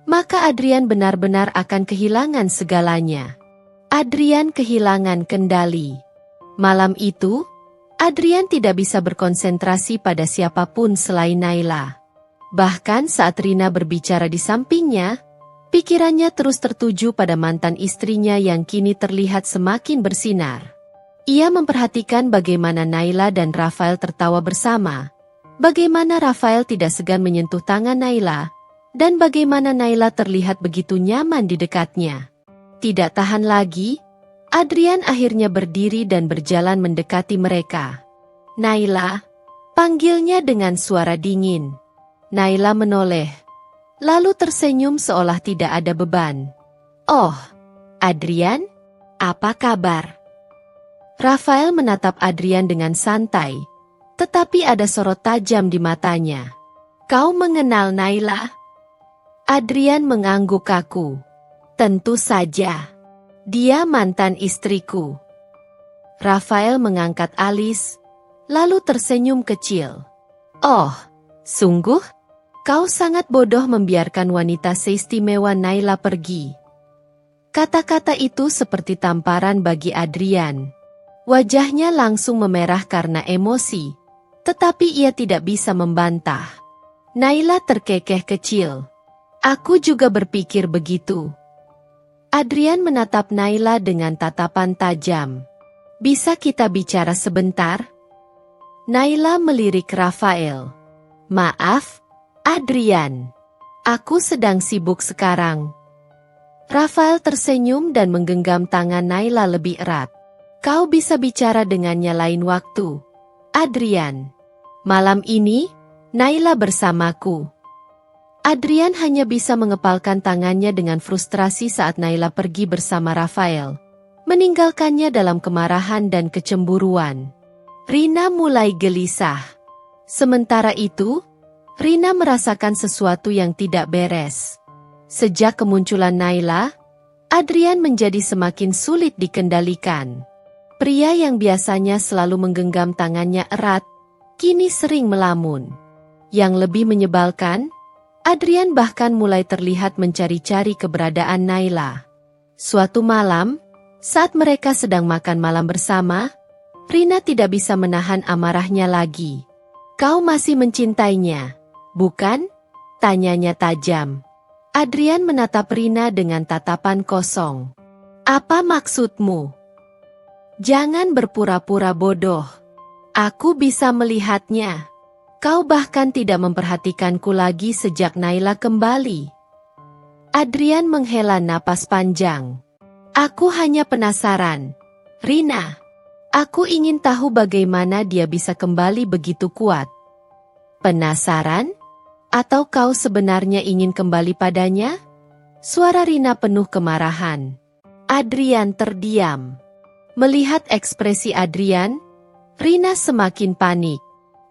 maka Adrian benar-benar akan kehilangan segalanya. Adrian kehilangan kendali. Malam itu, Adrian tidak bisa berkonsentrasi pada siapapun selain Naila. Bahkan saat Rina berbicara di sampingnya, pikirannya terus tertuju pada mantan istrinya yang kini terlihat semakin bersinar. Ia memperhatikan bagaimana Naila dan Rafael tertawa bersama, bagaimana Rafael tidak segan menyentuh tangan Naila, dan bagaimana Naila terlihat begitu nyaman di dekatnya. Tidak tahan lagi, Adrian akhirnya berdiri dan berjalan mendekati mereka. Naila, panggilnya dengan suara dingin. Naila menoleh, lalu tersenyum seolah tidak ada beban. Oh, Adrian, apa kabar? Rafael menatap Adrian dengan santai, tetapi ada sorot tajam di matanya. Kau mengenal Naila? Adrian mengangguk kaku. Tentu saja. Dia mantan istriku. Rafael mengangkat alis, lalu tersenyum kecil. Oh, sungguh? Kau sangat bodoh membiarkan wanita seistimewa Naila pergi. Kata-kata itu seperti tamparan bagi Adrian. Wajahnya langsung memerah karena emosi, tetapi ia tidak bisa membantah. Naila terkekeh kecil. Aku juga berpikir begitu. Adrian menatap Naila dengan tatapan tajam. Bisa kita bicara sebentar? Naila melirik Rafael. Maaf, Adrian. Aku sedang sibuk sekarang. Rafael tersenyum dan menggenggam tangan Naila lebih erat. Kau bisa bicara dengannya lain waktu. Adrian. Malam ini, Naila bersamaku. Adrian hanya bisa mengepalkan tangannya dengan frustrasi saat Naila pergi bersama Rafael, meninggalkannya dalam kemarahan dan kecemburuan. Rina mulai gelisah. Sementara itu, Rina merasakan sesuatu yang tidak beres. Sejak kemunculan Naila, Adrian menjadi semakin sulit dikendalikan. Pria yang biasanya selalu menggenggam tangannya erat, kini sering melamun. Yang lebih menyebalkan, Adrian bahkan mulai terlihat mencari-cari keberadaan Naila. Suatu malam, saat mereka sedang makan malam bersama, Rina tidak bisa menahan amarahnya lagi. Kau masih mencintainya, bukan? Tanyanya tajam. Adrian menatap Rina dengan tatapan kosong. Apa maksudmu? Jangan berpura-pura bodoh. Aku bisa melihatnya. Kau bahkan tidak memperhatikanku lagi sejak Naila kembali. Adrian menghela napas panjang. Aku hanya penasaran. Rina, aku ingin tahu bagaimana dia bisa kembali begitu kuat. Penasaran? Atau kau sebenarnya ingin kembali padanya? Suara Rina penuh kemarahan. Adrian terdiam. Melihat ekspresi Adrian, Rina semakin panik.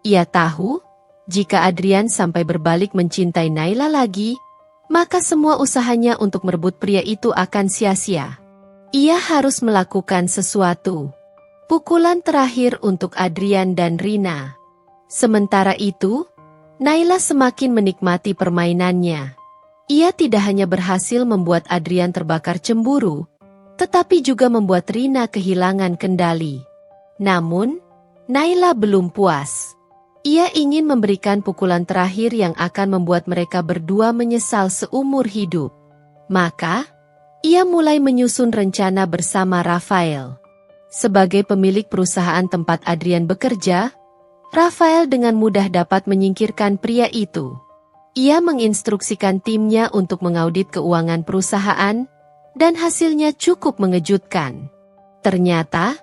Ia tahu, jika Adrian sampai berbalik mencintai Naila lagi, maka semua usahanya untuk merebut pria itu akan sia-sia. Ia harus melakukan sesuatu. Pukulan terakhir untuk Adrian dan Rina. Sementara itu, Naila semakin menikmati permainannya. Ia tidak hanya berhasil membuat Adrian terbakar cemburu, tetapi juga membuat Rina kehilangan kendali. Namun, Naila belum puas. Ia ingin memberikan pukulan terakhir yang akan membuat mereka berdua menyesal seumur hidup. Maka, ia mulai menyusun rencana bersama Rafael. Sebagai pemilik perusahaan tempat Adrian bekerja, Rafael dengan mudah dapat menyingkirkan pria itu. Ia menginstruksikan timnya untuk mengaudit keuangan perusahaan, dan hasilnya cukup mengejutkan. Ternyata,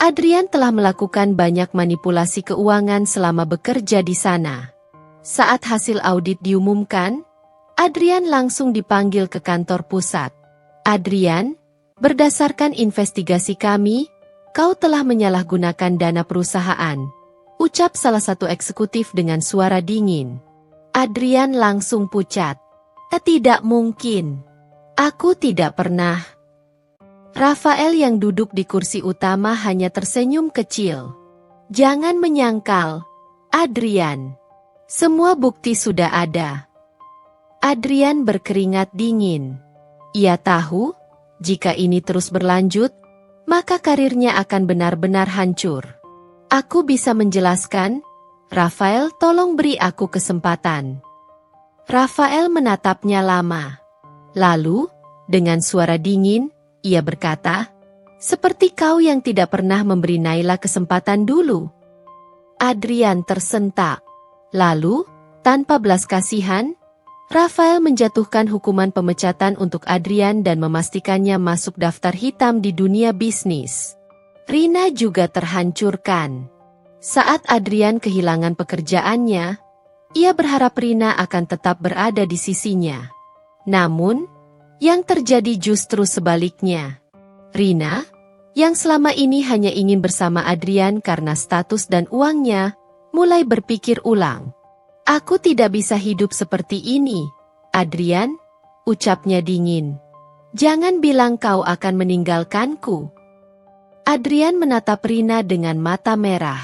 Adrian telah melakukan banyak manipulasi keuangan selama bekerja di sana. Saat hasil audit diumumkan, Adrian langsung dipanggil ke kantor pusat. Adrian, Berdasarkan investigasi kami, kau telah menyalahgunakan dana perusahaan, ucap salah satu eksekutif dengan suara dingin. Adrian langsung pucat. Tidak mungkin. Aku tidak pernah. Rafael yang duduk di kursi utama hanya tersenyum kecil. Jangan menyangkal, Adrian. Semua bukti sudah ada. Adrian berkeringat dingin. Ia tahu, jika ini terus berlanjut, maka karirnya akan benar-benar hancur. Aku bisa menjelaskan, Rafael, tolong beri aku kesempatan. Rafael menatapnya lama. Lalu, dengan suara dingin, ia berkata, seperti kau yang tidak pernah memberi Naila kesempatan dulu. Adrian tersentak. Lalu, tanpa belas kasihan, Rafael menjatuhkan hukuman pemecatan untuk Adrian dan memastikannya masuk daftar hitam di dunia bisnis. Rina juga terhancurkan. Saat Adrian kehilangan pekerjaannya, ia berharap Rina akan tetap berada di sisinya. Namun, yang terjadi justru sebaliknya. Rina, yang selama ini hanya ingin bersama Adrian karena status dan uangnya, mulai berpikir ulang. Aku tidak bisa hidup seperti ini, Adrian, ucapnya dingin. Jangan bilang kau akan meninggalkanku. Adrian menatap Rina dengan mata merah.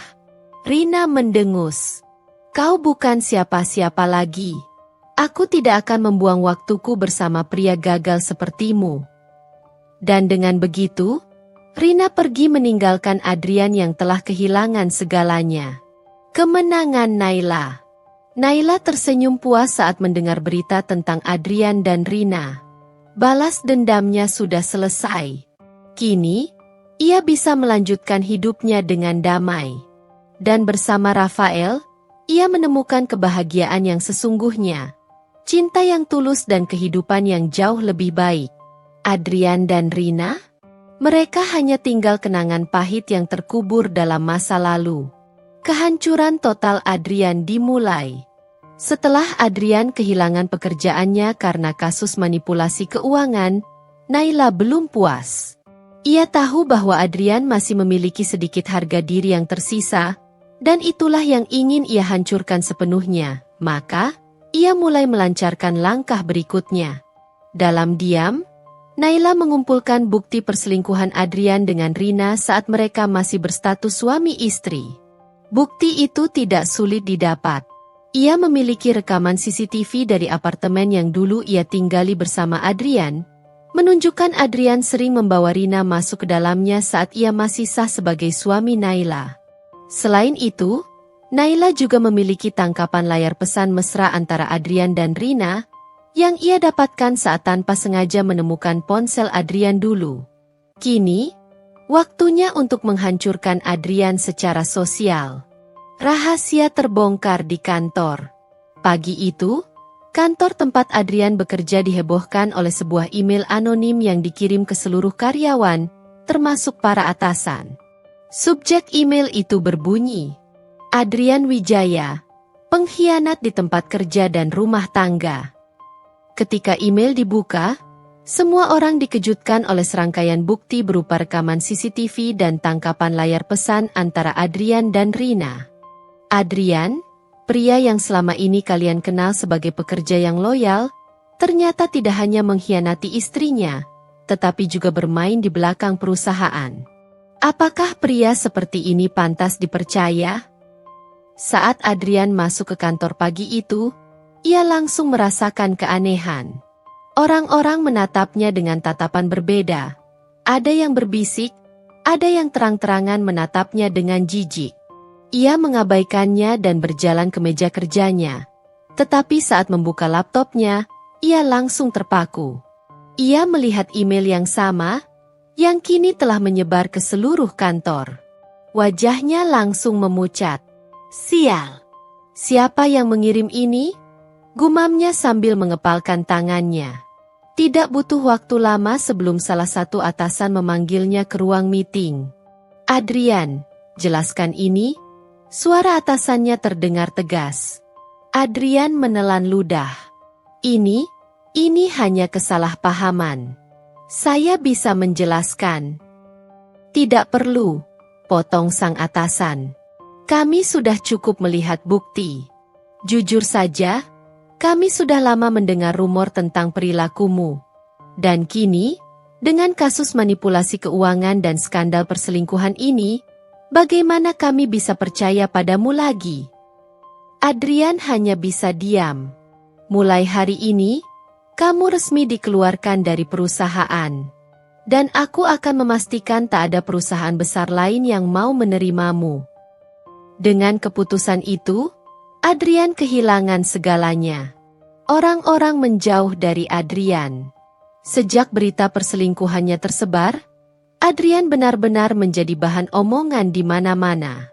Rina mendengus. Kau bukan siapa-siapa lagi. Aku tidak akan membuang waktuku bersama pria gagal sepertimu. Dan dengan begitu, Rina pergi meninggalkan Adrian yang telah kehilangan segalanya. Kemenangan Naila. Naila tersenyum puas saat mendengar berita tentang Adrian dan Rina. Balas dendamnya sudah selesai. Kini, ia bisa melanjutkan hidupnya dengan damai. Dan bersama Rafael, ia menemukan kebahagiaan yang sesungguhnya. Cinta yang tulus dan kehidupan yang jauh lebih baik. Adrian dan Rina? Mereka hanya tinggal kenangan pahit yang terkubur dalam masa lalu. Kehancuran total Adrian dimulai. Setelah Adrian kehilangan pekerjaannya karena kasus manipulasi keuangan, Naila belum puas. Ia tahu bahwa Adrian masih memiliki sedikit harga diri yang tersisa, dan itulah yang ingin ia hancurkan sepenuhnya. Maka, ia mulai melancarkan langkah berikutnya. Dalam diam, Naila mengumpulkan bukti perselingkuhan Adrian dengan Rina saat mereka masih berstatus suami istri. Bukti itu tidak sulit didapat. Ia memiliki rekaman CCTV dari apartemen yang dulu ia tinggali bersama Adrian, menunjukkan Adrian sering membawa Rina masuk ke dalamnya saat ia masih sah sebagai suami Naila. Selain itu, Naila juga memiliki tangkapan layar pesan mesra antara Adrian dan Rina, yang ia dapatkan saat tanpa sengaja menemukan ponsel Adrian dulu. Kini, waktunya untuk menghancurkan Adrian secara sosial. Rahasia terbongkar di kantor. Pagi itu, kantor tempat Adrian bekerja dihebohkan oleh sebuah email anonim yang dikirim ke seluruh karyawan, termasuk para atasan. Subjek email itu berbunyi, Adrian Wijaya, pengkhianat di tempat kerja dan rumah tangga. Ketika email dibuka, semua orang dikejutkan oleh serangkaian bukti berupa rekaman CCTV dan tangkapan layar pesan antara Adrian dan Rina. Adrian, pria yang selama ini kalian kenal sebagai pekerja yang loyal, ternyata tidak hanya mengkhianati istrinya, tetapi juga bermain di belakang perusahaan. Apakah pria seperti ini pantas dipercaya? Saat Adrian masuk ke kantor pagi itu, ia langsung merasakan keanehan. Orang-orang menatapnya dengan tatapan berbeda. Ada yang berbisik, ada yang terang-terangan menatapnya dengan jijik. Ia mengabaikannya dan berjalan ke meja kerjanya. Tetapi saat membuka laptopnya, ia langsung terpaku. Ia melihat email yang sama, yang kini telah menyebar ke seluruh kantor. Wajahnya langsung memucat. Sial! Siapa yang mengirim ini? Gumamnya sambil mengepalkan tangannya. Tidak butuh waktu lama sebelum salah satu atasan memanggilnya ke ruang meeting. Adrian, jelaskan ini. Suara atasannya terdengar tegas. Adrian menelan ludah. Ini hanya kesalahpahaman. Saya bisa menjelaskan. Tidak perlu, potong sang atasan. Kami sudah cukup melihat bukti. Jujur saja, kami sudah lama mendengar rumor tentang perilakumu. Dan kini, dengan kasus manipulasi keuangan dan skandal perselingkuhan ini, bagaimana kami bisa percaya padamu lagi? Adrian hanya bisa diam. Mulai hari ini, kamu resmi dikeluarkan dari perusahaan. Dan aku akan memastikan tak ada perusahaan besar lain yang mau menerimamu. Dengan keputusan itu, Adrian kehilangan segalanya. Orang-orang menjauh dari Adrian. Sejak berita perselingkuhannya tersebar, Adrian benar-benar menjadi bahan omongan di mana-mana.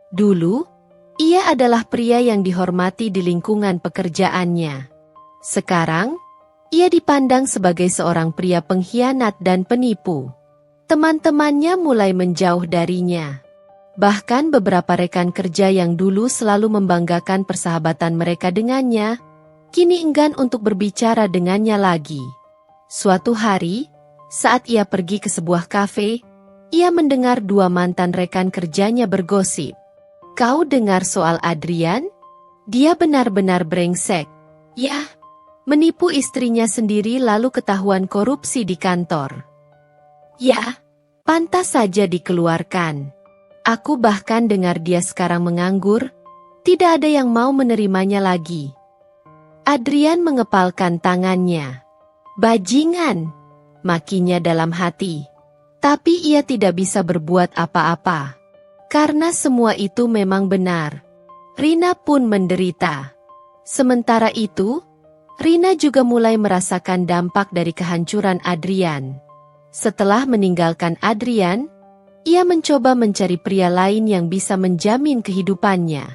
Dulu, ia adalah pria yang dihormati di lingkungan pekerjaannya. Sekarang, ia dipandang sebagai seorang pria pengkhianat dan penipu. Teman-temannya mulai menjauh darinya. Bahkan beberapa rekan kerja yang dulu selalu membanggakan persahabatan mereka dengannya, kini enggan untuk berbicara dengannya lagi. Suatu hari, saat ia pergi ke sebuah kafe, ia mendengar dua mantan rekan kerjanya bergosip. Kau dengar soal Adrian? Dia benar-benar brengsek. Ya, menipu istrinya sendiri lalu ketahuan korupsi di kantor. Ya, pantas saja dikeluarkan. Aku bahkan dengar dia sekarang menganggur, tidak ada yang mau menerimanya lagi. Adrian mengepalkan tangannya. Bajingan, makinya dalam hati. Tapi ia tidak bisa berbuat apa-apa. Karena semua itu memang benar. Rina pun menderita. Sementara itu, Rina juga mulai merasakan dampak dari kehancuran Adrian. Setelah meninggalkan Adrian, ia mencoba mencari pria lain yang bisa menjamin kehidupannya.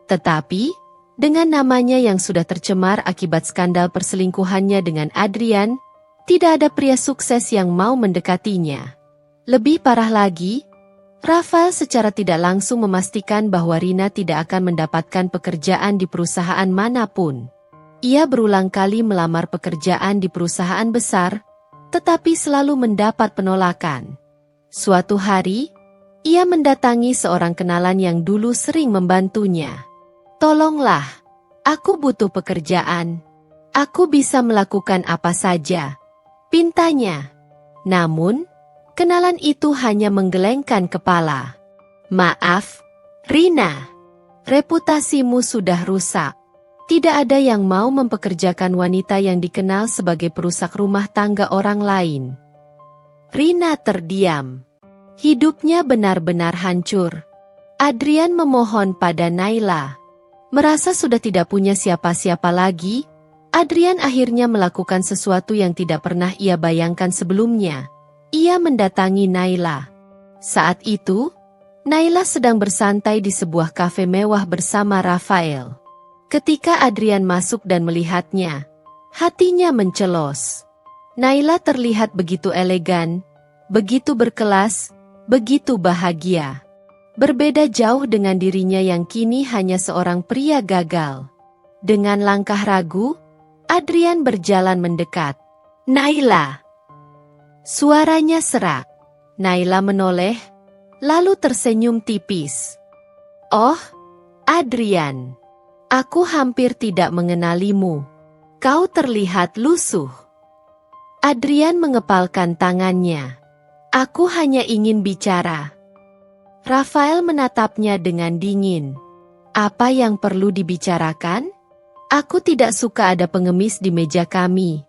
Tetapi, dengan namanya yang sudah tercemar akibat skandal perselingkuhannya dengan Adrian, tidak ada pria sukses yang mau mendekatinya. Lebih parah lagi, Rafael secara tidak langsung memastikan bahwa Rina tidak akan mendapatkan pekerjaan di perusahaan manapun. Ia berulang kali melamar pekerjaan di perusahaan besar, tetapi selalu mendapat penolakan. Suatu hari, ia mendatangi seorang kenalan yang dulu sering membantunya. Tolonglah, aku butuh pekerjaan. Aku bisa melakukan apa saja, pintanya. Namun, kenalan itu hanya menggelengkan kepala. Maaf, Rina. Reputasimu sudah rusak. Tidak ada yang mau mempekerjakan wanita yang dikenal sebagai perusak rumah tangga orang lain. Rina terdiam. Hidupnya benar-benar hancur. Adrian memohon pada Naila. Merasa sudah tidak punya siapa-siapa lagi, Adrian akhirnya melakukan sesuatu yang tidak pernah ia bayangkan sebelumnya. Ia mendatangi Naila. Saat itu, Naila sedang bersantai di sebuah kafe mewah bersama Rafael. Ketika Adrian masuk dan melihatnya, hatinya mencelos. Naila terlihat begitu elegan, begitu berkelas, begitu bahagia. Berbeda jauh dengan dirinya yang kini hanya seorang pria gagal. Dengan langkah ragu, Adrian berjalan mendekat. Naila. Suaranya serak. Naila menoleh, lalu tersenyum tipis. Oh, Adrian. Aku hampir tidak mengenalimu. Kau terlihat lusuh. Adrian mengepalkan tangannya. Aku hanya ingin bicara. Rafael menatapnya dengan dingin. Apa yang perlu dibicarakan? Aku tidak suka ada pengemis di meja kami.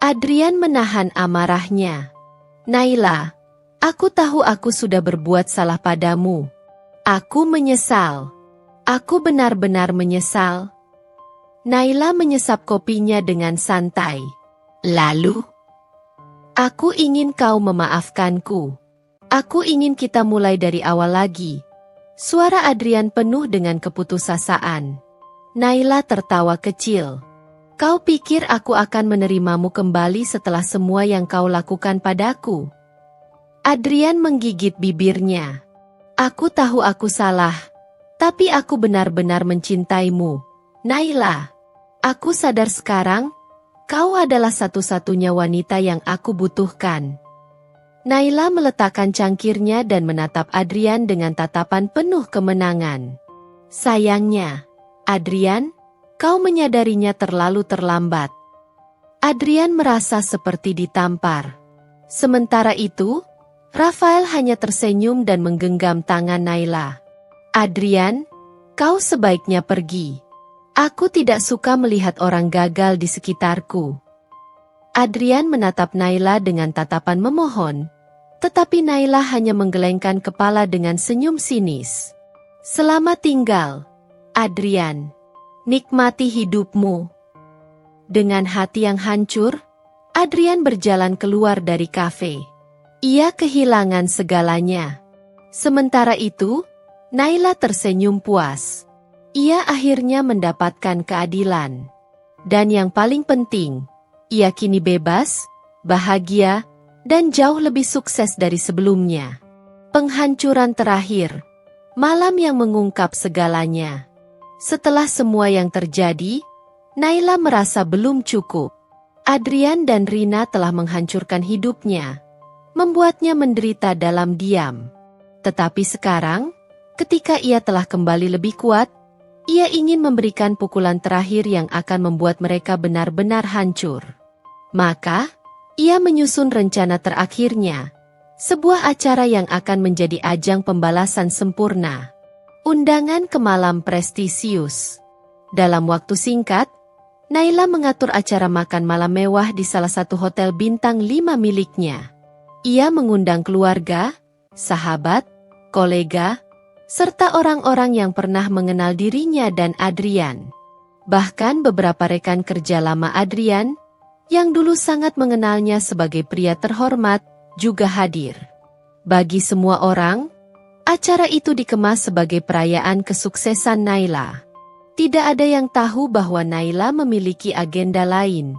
Adrian menahan amarahnya. Naila, aku tahu aku sudah berbuat salah padamu. Aku menyesal. Aku benar-benar menyesal. Naila menyesap kopinya dengan santai. Lalu, aku ingin kau memaafkanku. Aku ingin kita mulai dari awal lagi. Suara Adrian penuh dengan keputusasaan. Naila tertawa kecil. Kau pikir aku akan menerimamu kembali setelah semua yang kau lakukan padaku? Adrian menggigit bibirnya. Aku tahu aku salah, tapi aku benar-benar mencintaimu. Naila, aku sadar sekarang, Kau adalah satu-satunya wanita yang aku butuhkan. Naila meletakkan cangkirnya dan menatap Adrian dengan tatapan penuh kemenangan. Sayangnya, Adrian, kau menyadarinya terlalu terlambat. Adrian merasa seperti ditampar. Sementara itu, Rafael hanya tersenyum dan menggenggam tangan Naila. Adrian, kau sebaiknya pergi. Aku tidak suka melihat orang gagal di sekitarku. Adrian menatap Naila dengan tatapan memohon, tetapi Naila hanya menggelengkan kepala dengan senyum sinis. Selamat tinggal, Adrian. Nikmati hidupmu. Dengan hati yang hancur, Adrian berjalan keluar dari kafe. Ia kehilangan segalanya. Sementara itu, Naila tersenyum puas. Ia akhirnya mendapatkan keadilan. Dan yang paling penting, ia kini bebas, bahagia, dan jauh lebih sukses dari sebelumnya. Penghancuran terakhir. Malam yang mengungkap segalanya. Setelah semua yang terjadi, Naila merasa belum cukup. Adrian dan Rina telah menghancurkan hidupnya, membuatnya menderita dalam diam. Tetapi sekarang, ketika ia telah kembali lebih kuat, ia ingin memberikan pukulan terakhir yang akan membuat mereka benar-benar hancur. Maka, ia menyusun rencana terakhirnya, sebuah acara yang akan menjadi ajang pembalasan sempurna. Undangan ke malam prestisius. Dalam waktu singkat, Naila mengatur acara makan malam mewah di salah satu hotel bintang 5 miliknya. Ia mengundang keluarga, sahabat, kolega, serta orang-orang yang pernah mengenal dirinya dan Adrian. Bahkan beberapa rekan kerja lama Adrian, yang dulu sangat mengenalnya sebagai pria terhormat, juga hadir. Bagi semua orang, acara itu dikemas sebagai perayaan kesuksesan Naila. Tidak ada yang tahu bahwa Naila memiliki agenda lain.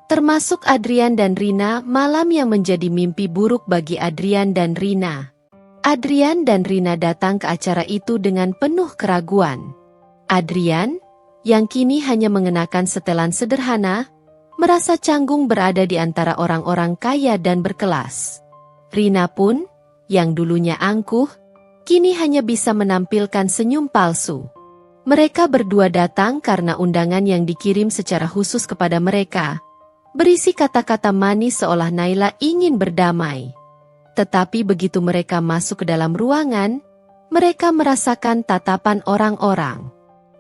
Termasuk Adrian dan Rina, malam yang menjadi mimpi buruk bagi Adrian dan Rina. Adrian dan Rina datang ke acara itu dengan penuh keraguan. Adrian, yang kini hanya mengenakan setelan sederhana, merasa canggung berada di antara orang-orang kaya dan berkelas. Rina pun, yang dulunya angkuh, kini hanya bisa menampilkan senyum palsu. Mereka berdua datang karena undangan yang dikirim secara khusus kepada mereka, berisi kata-kata manis seolah Naila ingin berdamai. Tetapi begitu mereka masuk ke dalam ruangan, mereka merasakan tatapan orang-orang.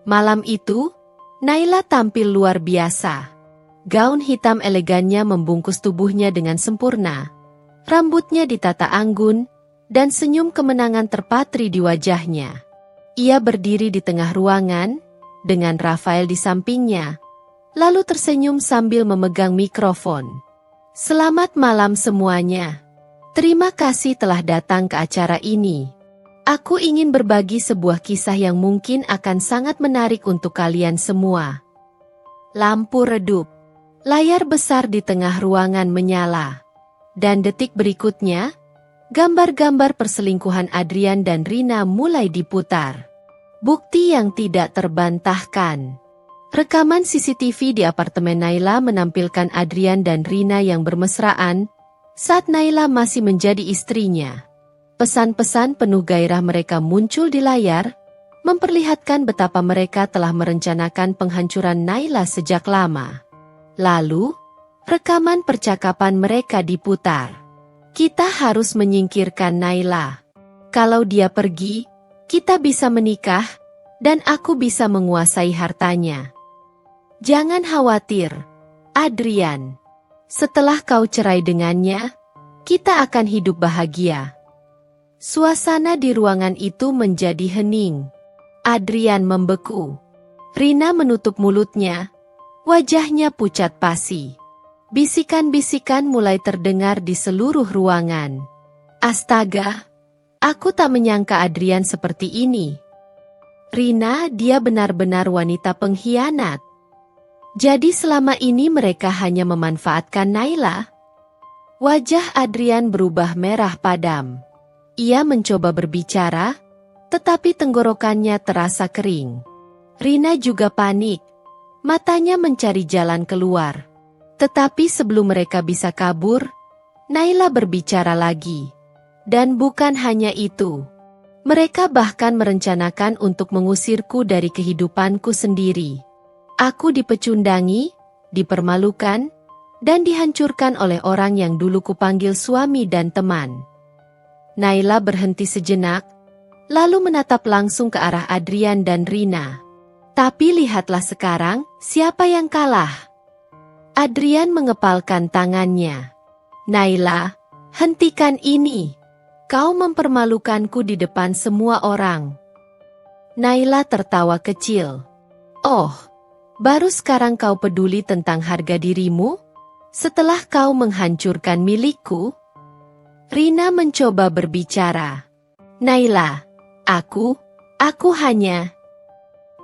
Malam itu, Naila tampil luar biasa. Gaun hitam elegannya membungkus tubuhnya dengan sempurna. Rambutnya ditata anggun, dan senyum kemenangan terpatri di wajahnya. Ia berdiri di tengah ruangan, dengan Rafael di sampingnya, lalu tersenyum sambil memegang mikrofon. Selamat malam semuanya. Terima kasih telah datang ke acara ini. Aku ingin berbagi sebuah kisah yang mungkin akan sangat menarik untuk kalian semua. Lampu redup. Layar besar di tengah ruangan menyala. Dan detik berikutnya, gambar-gambar perselingkuhan Adrian dan Rina mulai diputar. Bukti yang tidak terbantahkan. Rekaman CCTV di apartemen Naila menampilkan Adrian dan Rina yang bermesraan saat Naila masih menjadi istrinya. Pesan-pesan penuh gairah mereka muncul di layar, memperlihatkan betapa mereka telah merencanakan penghancuran Naila sejak lama. Lalu, rekaman percakapan mereka diputar. Kita harus menyingkirkan Naila. Kalau dia pergi, kita bisa menikah, dan aku bisa menguasai hartanya. Jangan khawatir, Adrian. Setelah kau cerai dengannya, kita akan hidup bahagia. Suasana di ruangan itu menjadi hening. Adrian membeku. Rina menutup mulutnya. Wajahnya pucat pasi. Bisikan-bisikan mulai terdengar di seluruh ruangan. Astaga, aku tak menyangka Adrian seperti ini. Rina, dia benar-benar wanita pengkhianat. Jadi selama ini mereka hanya memanfaatkan Naila? Wajah Adrian berubah merah padam. Ia mencoba berbicara, tetapi tenggorokannya terasa kering. Rina juga panik. Matanya mencari jalan keluar. Tetapi sebelum mereka bisa kabur, Naila berbicara lagi. Dan bukan hanya itu. Mereka bahkan merencanakan untuk mengusirku dari kehidupanku sendiri. Aku dipecundangi, dipermalukan, dan dihancurkan oleh orang yang dulu kupanggil suami dan teman. Naila berhenti sejenak, lalu menatap langsung ke arah Adrian dan Rina. Tapi lihatlah sekarang, siapa yang kalah? Adrian mengepalkan tangannya. Naila, hentikan ini. Kau mempermalukanku di depan semua orang. Naila tertawa kecil. Oh, baru sekarang kau peduli tentang harga dirimu? Setelah kau menghancurkan milikku? Rina mencoba berbicara. Naila, aku hanya...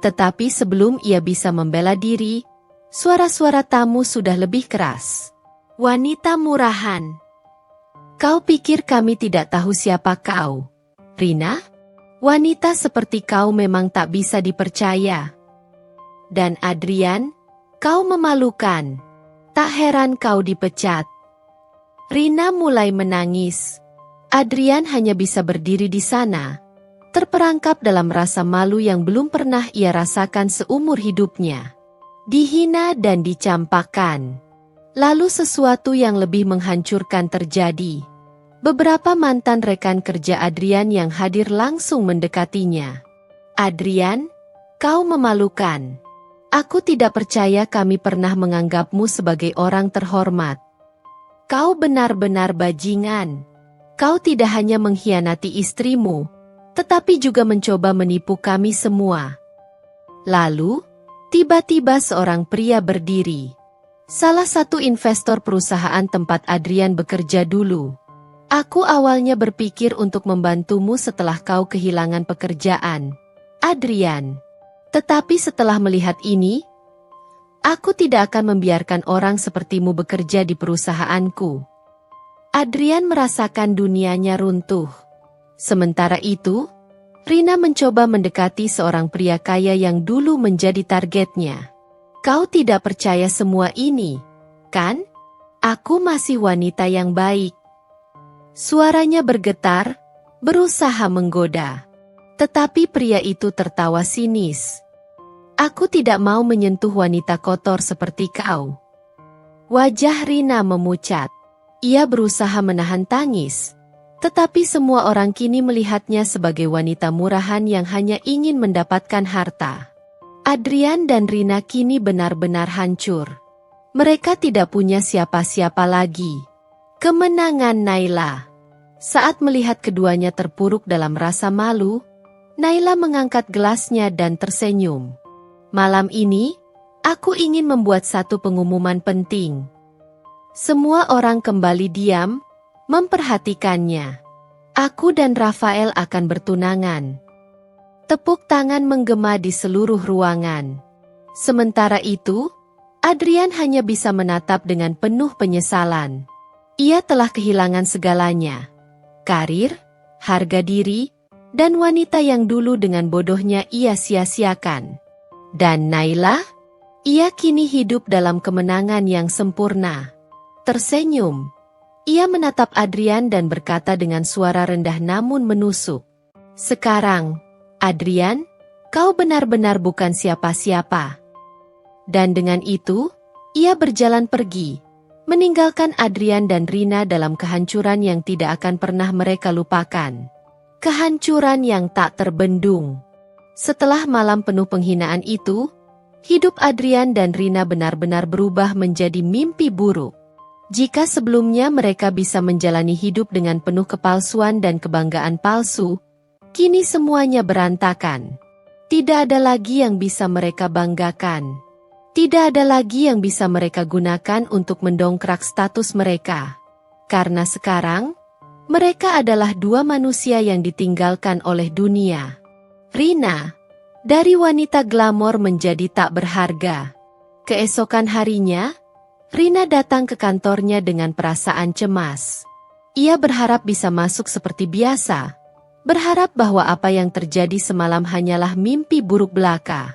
Tetapi sebelum ia bisa membela diri, suara-suara tamu sudah lebih keras. Wanita murahan. Kau pikir kami tidak tahu siapa kau, Rina? Wanita seperti kau memang tak bisa dipercaya. Dan Adrian, kau memalukan. Tak heran kau dipecat. Rina mulai menangis. Adrian hanya bisa berdiri di sana, terperangkap dalam rasa malu yang belum pernah ia rasakan seumur hidupnya. Dihina dan dicampakkan. Lalu sesuatu yang lebih menghancurkan terjadi. Beberapa mantan rekan kerja Adrian yang hadir langsung mendekatinya. Adrian, kau memalukan. Aku tidak percaya kami pernah menganggapmu sebagai orang terhormat. Kau benar-benar bajingan. Kau tidak hanya mengkhianati istrimu, tetapi juga mencoba menipu kami semua. Lalu, tiba-tiba seorang pria berdiri. Salah satu investor perusahaan tempat Adrian bekerja dulu. Aku awalnya berpikir untuk membantumu setelah kau kehilangan pekerjaan, Adrian. Tetapi setelah melihat ini, aku tidak akan membiarkan orang sepertimu bekerja di perusahaanku. Adrian merasakan dunianya runtuh. Sementara itu, Rina mencoba mendekati seorang pria kaya yang dulu menjadi targetnya. Kau tidak percaya semua ini, kan? Aku masih wanita yang baik. Suaranya bergetar, berusaha menggoda. Tetapi pria itu tertawa sinis. Aku tidak mau menyentuh wanita kotor seperti kau. Wajah Rina memucat. Ia berusaha menahan tangis. Tetapi semua orang kini melihatnya sebagai wanita murahan yang hanya ingin mendapatkan harta. Adrian dan Rina kini benar-benar hancur. Mereka tidak punya siapa-siapa lagi. Kemenangan Naila. Saat melihat keduanya terpuruk dalam rasa malu, Naila mengangkat gelasnya dan tersenyum. Malam ini, aku ingin membuat satu pengumuman penting. Semua orang kembali diam, memperhatikannya. Aku dan Rafael akan bertunangan. Tepuk tangan menggema di seluruh ruangan. Sementara itu, Adrian hanya bisa menatap dengan penuh penyesalan. Ia telah kehilangan segalanya. Karir, harga diri, dan wanita yang dulu dengan bodohnya ia sia-siakan. Dan Naila? Ia kini hidup dalam kemenangan yang sempurna. Tersenyum. Ia menatap Adrian dan berkata dengan suara rendah namun menusuk. Sekarang, Adrian, kau benar-benar bukan siapa-siapa. Dan dengan itu, ia berjalan pergi, meninggalkan Adrian dan Rina dalam kehancuran yang tidak akan pernah mereka lupakan. Kehancuran yang tak terbendung. Setelah malam penuh penghinaan itu, hidup Adrian dan Rina benar-benar berubah menjadi mimpi buruk. Jika sebelumnya mereka bisa menjalani hidup dengan penuh kepalsuan dan kebanggaan palsu, kini semuanya berantakan. Tidak ada lagi yang bisa mereka banggakan. Tidak ada lagi yang bisa mereka gunakan untuk mendongkrak status mereka. Karena sekarang, mereka adalah dua manusia yang ditinggalkan oleh dunia. Rina, dari wanita glamor menjadi tak berharga. Keesokan harinya, Rina datang ke kantornya dengan perasaan cemas. Ia berharap bisa masuk seperti biasa. Berharap bahwa apa yang terjadi semalam hanyalah mimpi buruk belaka.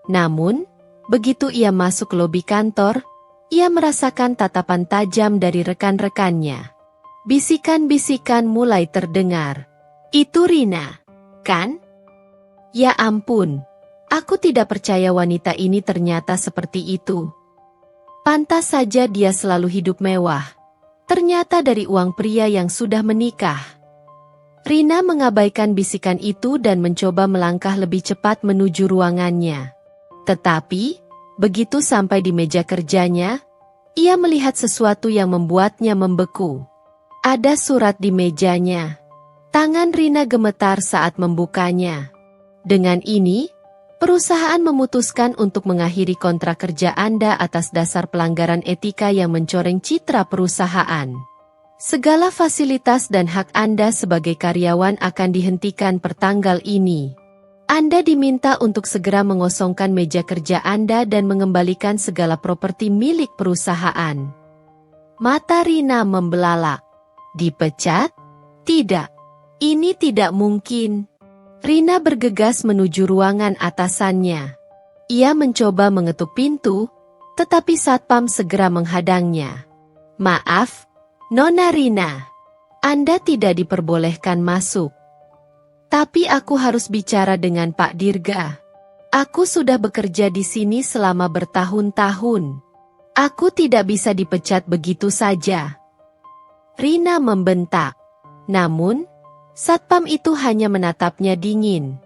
Namun, begitu ia masuk lobi kantor, Ia merasakan tatapan tajam dari rekan-rekannya. Bisikan-bisikan mulai terdengar. Itu Rina, kan? Ya ampun, aku tidak percaya wanita ini ternyata seperti itu. Pantas saja dia selalu hidup mewah. Ternyata dari uang pria yang sudah menikah. Rina mengabaikan bisikan itu dan mencoba melangkah lebih cepat menuju ruangannya. Tetapi, begitu sampai di meja kerjanya, ia melihat sesuatu yang membuatnya membeku. Ada surat di mejanya. Tangan Rina gemetar saat membukanya. Dengan ini, perusahaan memutuskan untuk mengakhiri kontrak kerja Anda atas dasar pelanggaran etika yang mencoreng citra perusahaan. Segala fasilitas dan hak Anda sebagai karyawan akan dihentikan pertanggal ini. Anda diminta untuk segera mengosongkan meja kerja Anda dan mengembalikan segala properti milik perusahaan. Mata Rina membelalak. Dipecat? Tidak. Ini tidak mungkin. Rina bergegas menuju ruangan atasannya. Ia mencoba mengetuk pintu, tetapi satpam segera menghadangnya. Maaf, Nona Rina. Anda tidak diperbolehkan masuk. Tapi aku harus bicara dengan Pak Dirga. Aku sudah bekerja di sini selama bertahun-tahun. Aku tidak bisa dipecat begitu saja. Rina membentak. Namun, satpam itu hanya menatapnya dingin.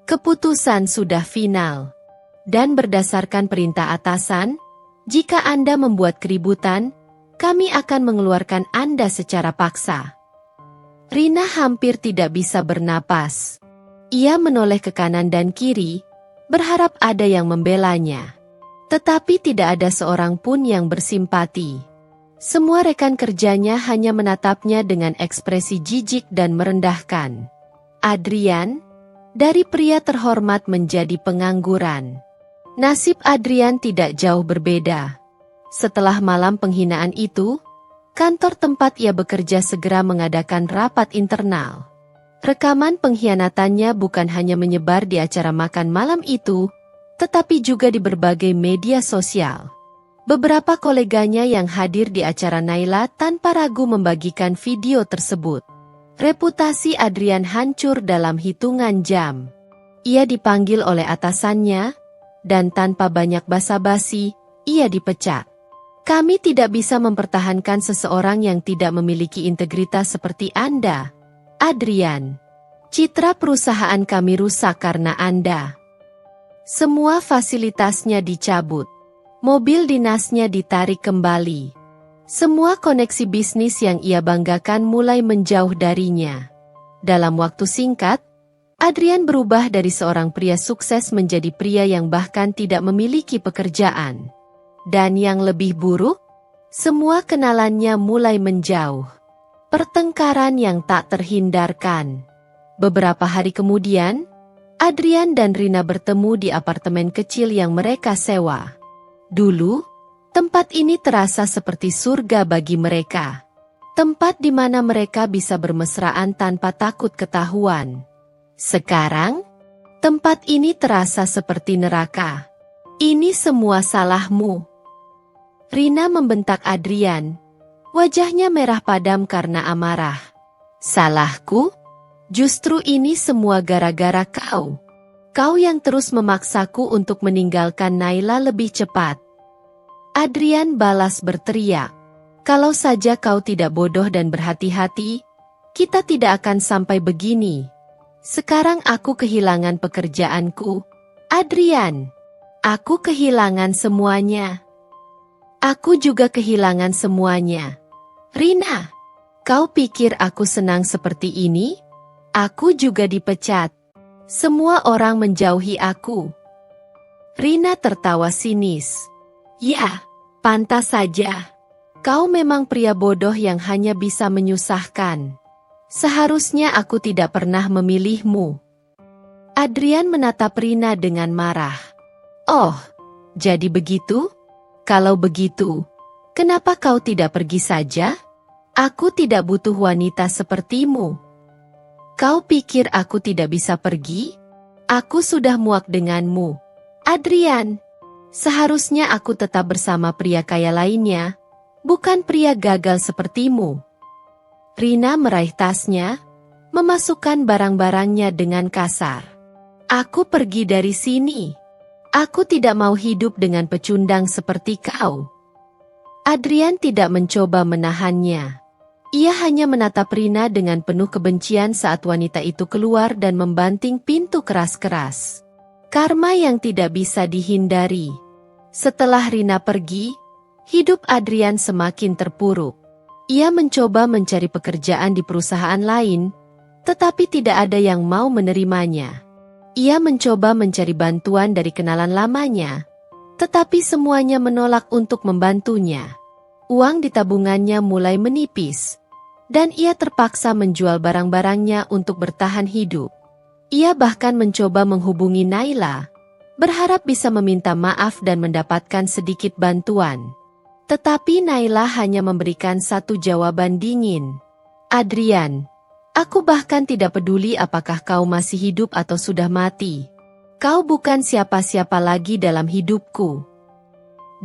Keputusan sudah final. Dan berdasarkan perintah atasan, jika Anda membuat keributan, kami akan mengeluarkan Anda secara paksa. Rina hampir tidak bisa bernapas. Ia menoleh ke kanan dan kiri, berharap ada yang membelanya. Tetapi tidak ada seorang pun yang bersimpati. Semua rekan kerjanya hanya menatapnya dengan ekspresi jijik dan merendahkan. Adrian, dari pria terhormat menjadi pengangguran. Nasib Adrian tidak jauh berbeda. Setelah malam penghinaan itu, kantor tempat ia bekerja segera mengadakan rapat internal. Rekaman pengkhianatannya bukan hanya menyebar di acara makan malam itu, tetapi juga di berbagai media sosial. Beberapa koleganya yang hadir di acara Naila tanpa ragu membagikan video tersebut. Reputasi Adrian hancur dalam hitungan jam. Ia dipanggil oleh atasannya, dan tanpa banyak basa-basi, ia dipecat. Kami tidak bisa mempertahankan seseorang yang tidak memiliki integritas seperti Anda, Adrian. Citra perusahaan kami rusak karena Anda. Semua fasilitasnya dicabut. Mobil dinasnya ditarik kembali. Semua koneksi bisnis yang ia banggakan mulai menjauh darinya. Dalam waktu singkat, Adrian berubah dari seorang pria sukses menjadi pria yang bahkan tidak memiliki pekerjaan. Dan yang lebih buruk, semua kenalannya mulai menjauh. Pertengkaran yang tak terhindarkan. Beberapa hari kemudian, Adrian dan Rina bertemu di apartemen kecil yang mereka sewa. Dulu, tempat ini terasa seperti surga bagi mereka. Tempat di mana mereka bisa bermesraan tanpa takut ketahuan. Sekarang, tempat ini terasa seperti neraka. Ini semua salahmu. Rina membentak Adrian. Wajahnya merah padam karena amarah. Salahku? Justru ini semua gara-gara kau. Kau yang terus memaksaku untuk meninggalkan Naila lebih cepat. Adrian balas berteriak. Kalau saja kau tidak bodoh dan berhati-hati, kita tidak akan sampai begini. Sekarang aku kehilangan pekerjaanku. Adrian, aku kehilangan semuanya. Aku juga kehilangan semuanya. Rina, kau pikir aku senang seperti ini? Aku juga dipecat. Semua orang menjauhi aku. Rina tertawa sinis. Ya, pantas saja. Kau memang pria bodoh yang hanya bisa menyusahkan. Seharusnya aku tidak pernah memilihmu. Adrian menatap Rina dengan marah. Oh, jadi begitu? Kalau begitu, kenapa kau tidak pergi saja? Aku tidak butuh wanita sepertimu. Kau pikir aku tidak bisa pergi? Aku sudah muak denganmu. Adrian, Seharusnya aku tetap bersama pria kaya lainnya, bukan pria gagal sepertimu. Rina meraih tasnya, memasukkan barang-barangnya dengan kasar. Aku pergi dari sini. Aku tidak mau hidup dengan pecundang seperti kau. Adrian tidak mencoba menahannya. Ia hanya menatap Rina dengan penuh kebencian saat wanita itu keluar dan membanting pintu keras-keras. Karma yang tidak bisa dihindari. Setelah Rina pergi, hidup Adrian semakin terpuruk. Ia mencoba mencari pekerjaan di perusahaan lain, tetapi tidak ada yang mau menerimanya. Ia mencoba mencari bantuan dari kenalan lamanya, tetapi semuanya menolak untuk membantunya. Uang di tabungannya mulai menipis, dan ia terpaksa menjual barang-barangnya untuk bertahan hidup. Ia bahkan mencoba menghubungi Naila, berharap bisa meminta maaf dan mendapatkan sedikit bantuan. Tetapi Naila hanya memberikan satu jawaban dingin. Adrian, aku bahkan tidak peduli apakah kau masih hidup atau sudah mati. Kau bukan siapa-siapa lagi dalam hidupku.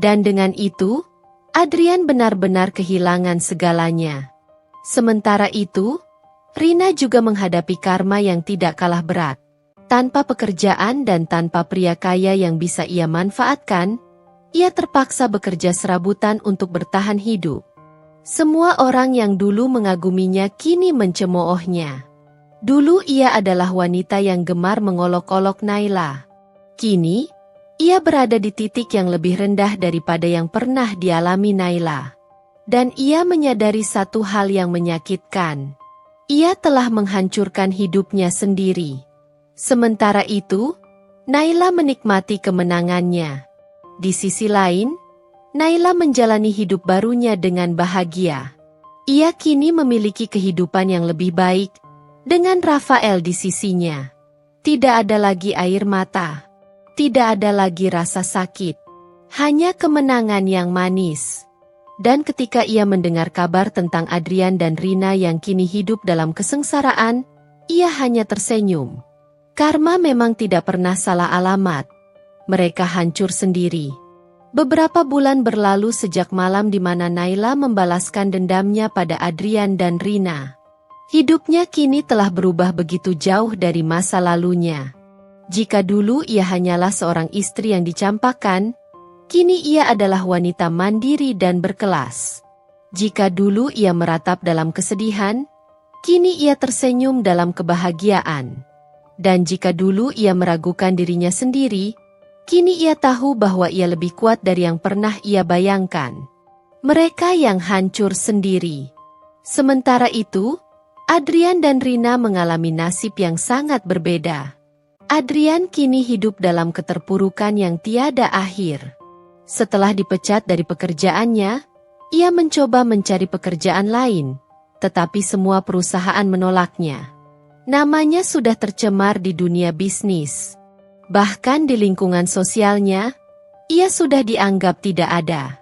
Dan dengan itu, Adrian benar-benar kehilangan segalanya. Sementara itu, Rina juga menghadapi karma yang tidak kalah berat. Tanpa pekerjaan dan tanpa pria kaya yang bisa ia manfaatkan, ia terpaksa bekerja serabutan untuk bertahan hidup. Semua orang yang dulu mengaguminya kini mencemoohnya. Dulu ia adalah wanita yang gemar mengolok-olok Naila. Kini, ia berada di titik yang lebih rendah daripada yang pernah dialami Naila. Dan ia menyadari satu hal yang menyakitkan. Ia telah menghancurkan hidupnya sendiri. Sementara itu, Naila menikmati kemenangannya. Di sisi lain, Naila menjalani hidup barunya dengan bahagia. Ia kini memiliki kehidupan yang lebih baik, dengan Rafael di sisinya. Tidak ada lagi air mata. Tidak ada lagi rasa sakit. Hanya kemenangan yang manis. Dan ketika ia mendengar kabar tentang Adrian dan Rina yang kini hidup dalam kesengsaraan, ia hanya tersenyum. Karma memang tidak pernah salah alamat. Mereka hancur sendiri. Beberapa bulan berlalu sejak malam di mana Naila membalaskan dendamnya pada Adrian dan Rina. Hidupnya kini telah berubah begitu jauh dari masa lalunya. Jika dulu ia hanyalah seorang istri yang dicampakkan, kini ia adalah wanita mandiri dan berkelas. Jika dulu ia meratap dalam kesedihan, kini ia tersenyum dalam kebahagiaan. Dan jika dulu ia meragukan dirinya sendiri, kini ia tahu bahwa ia lebih kuat dari yang pernah ia bayangkan. Mereka yang hancur sendiri. Sementara itu, Adrian dan Rina mengalami nasib yang sangat berbeda. Adrian kini hidup dalam keterpurukan yang tiada akhir. Setelah dipecat dari pekerjaannya, ia mencoba mencari pekerjaan lain, tetapi semua perusahaan menolaknya. Namanya sudah tercemar di dunia bisnis. Bahkan di lingkungan sosialnya, ia sudah dianggap tidak ada.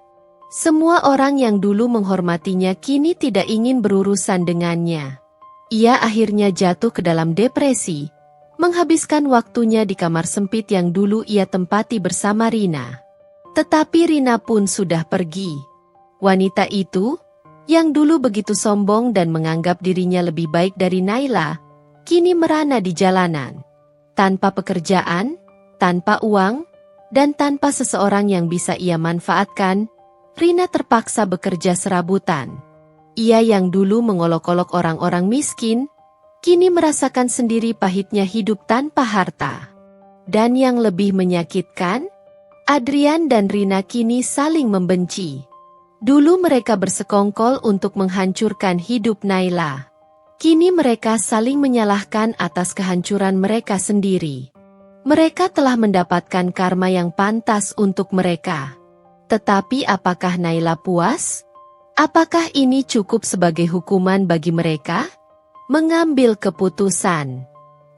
Semua orang yang dulu menghormatinya kini tidak ingin berurusan dengannya. Ia akhirnya jatuh ke dalam depresi, menghabiskan waktunya di kamar sempit yang dulu ia tempati bersama Rina. Tetapi Rina pun sudah pergi. Wanita itu, yang dulu begitu sombong dan menganggap dirinya lebih baik dari Naila, kini merana di jalanan. Tanpa pekerjaan, tanpa uang, dan tanpa seseorang yang bisa ia manfaatkan, Rina terpaksa bekerja serabutan. Ia yang dulu mengolok-olok orang-orang miskin, kini merasakan sendiri pahitnya hidup tanpa harta. Dan yang lebih menyakitkan, Adrian dan Rina kini saling membenci. Dulu mereka bersekongkol untuk menghancurkan hidup Naila. Kini mereka saling menyalahkan atas kehancuran mereka sendiri. Mereka telah mendapatkan karma yang pantas untuk mereka. Tetapi apakah Naila puas? Apakah ini cukup sebagai hukuman bagi mereka? Mengambil keputusan.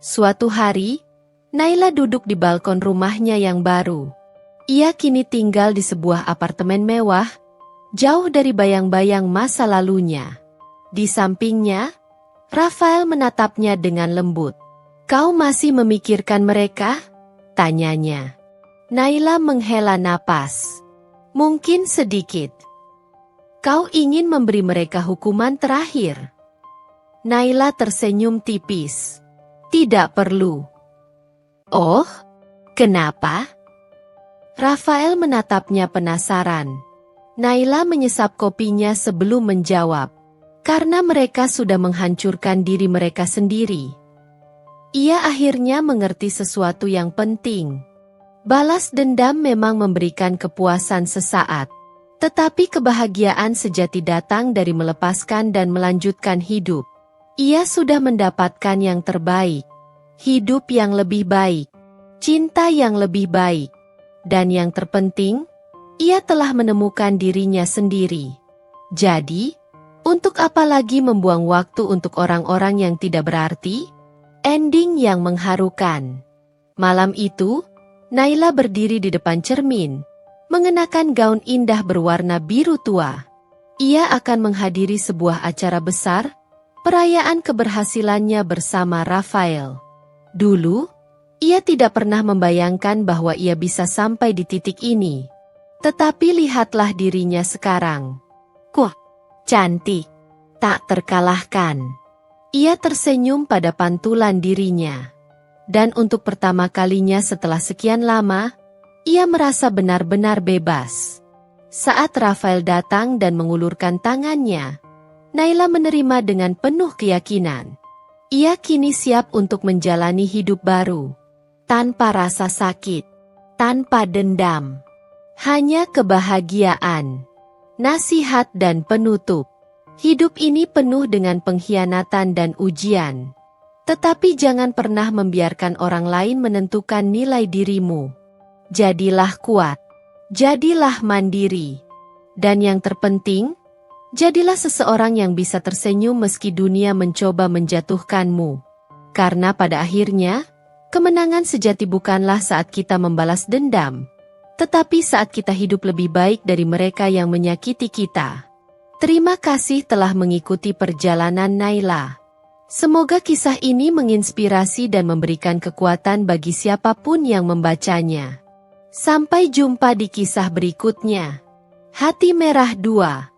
Suatu hari, Naila duduk di balkon rumahnya yang baru. Ia kini tinggal di sebuah apartemen mewah, jauh dari bayang-bayang masa lalunya. Di sampingnya, Rafael menatapnya dengan lembut. "Kau masih memikirkan mereka?" tanyanya. Naila menghela napas. Mungkin sedikit. Kau ingin memberi mereka hukuman terakhir? Naila tersenyum tipis. Tidak perlu. Oh, kenapa? Rafael menatapnya penasaran. Naila menyesap kopinya sebelum menjawab. Karena mereka sudah menghancurkan diri mereka sendiri. Ia akhirnya mengerti sesuatu yang penting. Balas dendam memang memberikan kepuasan sesaat. Tetapi kebahagiaan sejati datang dari melepaskan dan melanjutkan hidup. Ia sudah mendapatkan yang terbaik. Hidup yang lebih baik. Cinta yang lebih baik. Dan yang terpenting, ia telah menemukan dirinya sendiri. Jadi, untuk apa lagi membuang waktu untuk orang-orang yang tidak berarti? Ending yang mengharukan. Malam itu, Naila berdiri di depan cermin, mengenakan gaun indah berwarna biru tua. Ia akan menghadiri sebuah acara besar, perayaan keberhasilannya bersama Rafael. Dulu, ia tidak pernah membayangkan bahwa ia bisa sampai di titik ini. Tetapi lihatlah dirinya sekarang. Wah, cantik, tak terkalahkan. Ia tersenyum pada pantulan dirinya. Dan untuk pertama kalinya setelah sekian lama, ia merasa benar-benar bebas. Saat Rafael datang dan mengulurkan tangannya, Naila menerima dengan penuh keyakinan. Ia kini siap untuk menjalani hidup baru. Tanpa rasa sakit, tanpa dendam. Hanya kebahagiaan, nasihat dan penutup. Hidup ini penuh dengan pengkhianatan dan ujian. Tetapi jangan pernah membiarkan orang lain menentukan nilai dirimu. Jadilah kuat. Jadilah mandiri. Dan yang terpenting, jadilah seseorang yang bisa tersenyum meski dunia mencoba menjatuhkanmu. Karena pada akhirnya, kemenangan sejati bukanlah saat kita membalas dendam, tetapi saat kita hidup lebih baik dari mereka yang menyakiti kita. Terima kasih telah mengikuti perjalanan Naila. Semoga kisah ini menginspirasi dan memberikan kekuatan bagi siapapun yang membacanya. Sampai jumpa di kisah berikutnya. Hati Merah 2.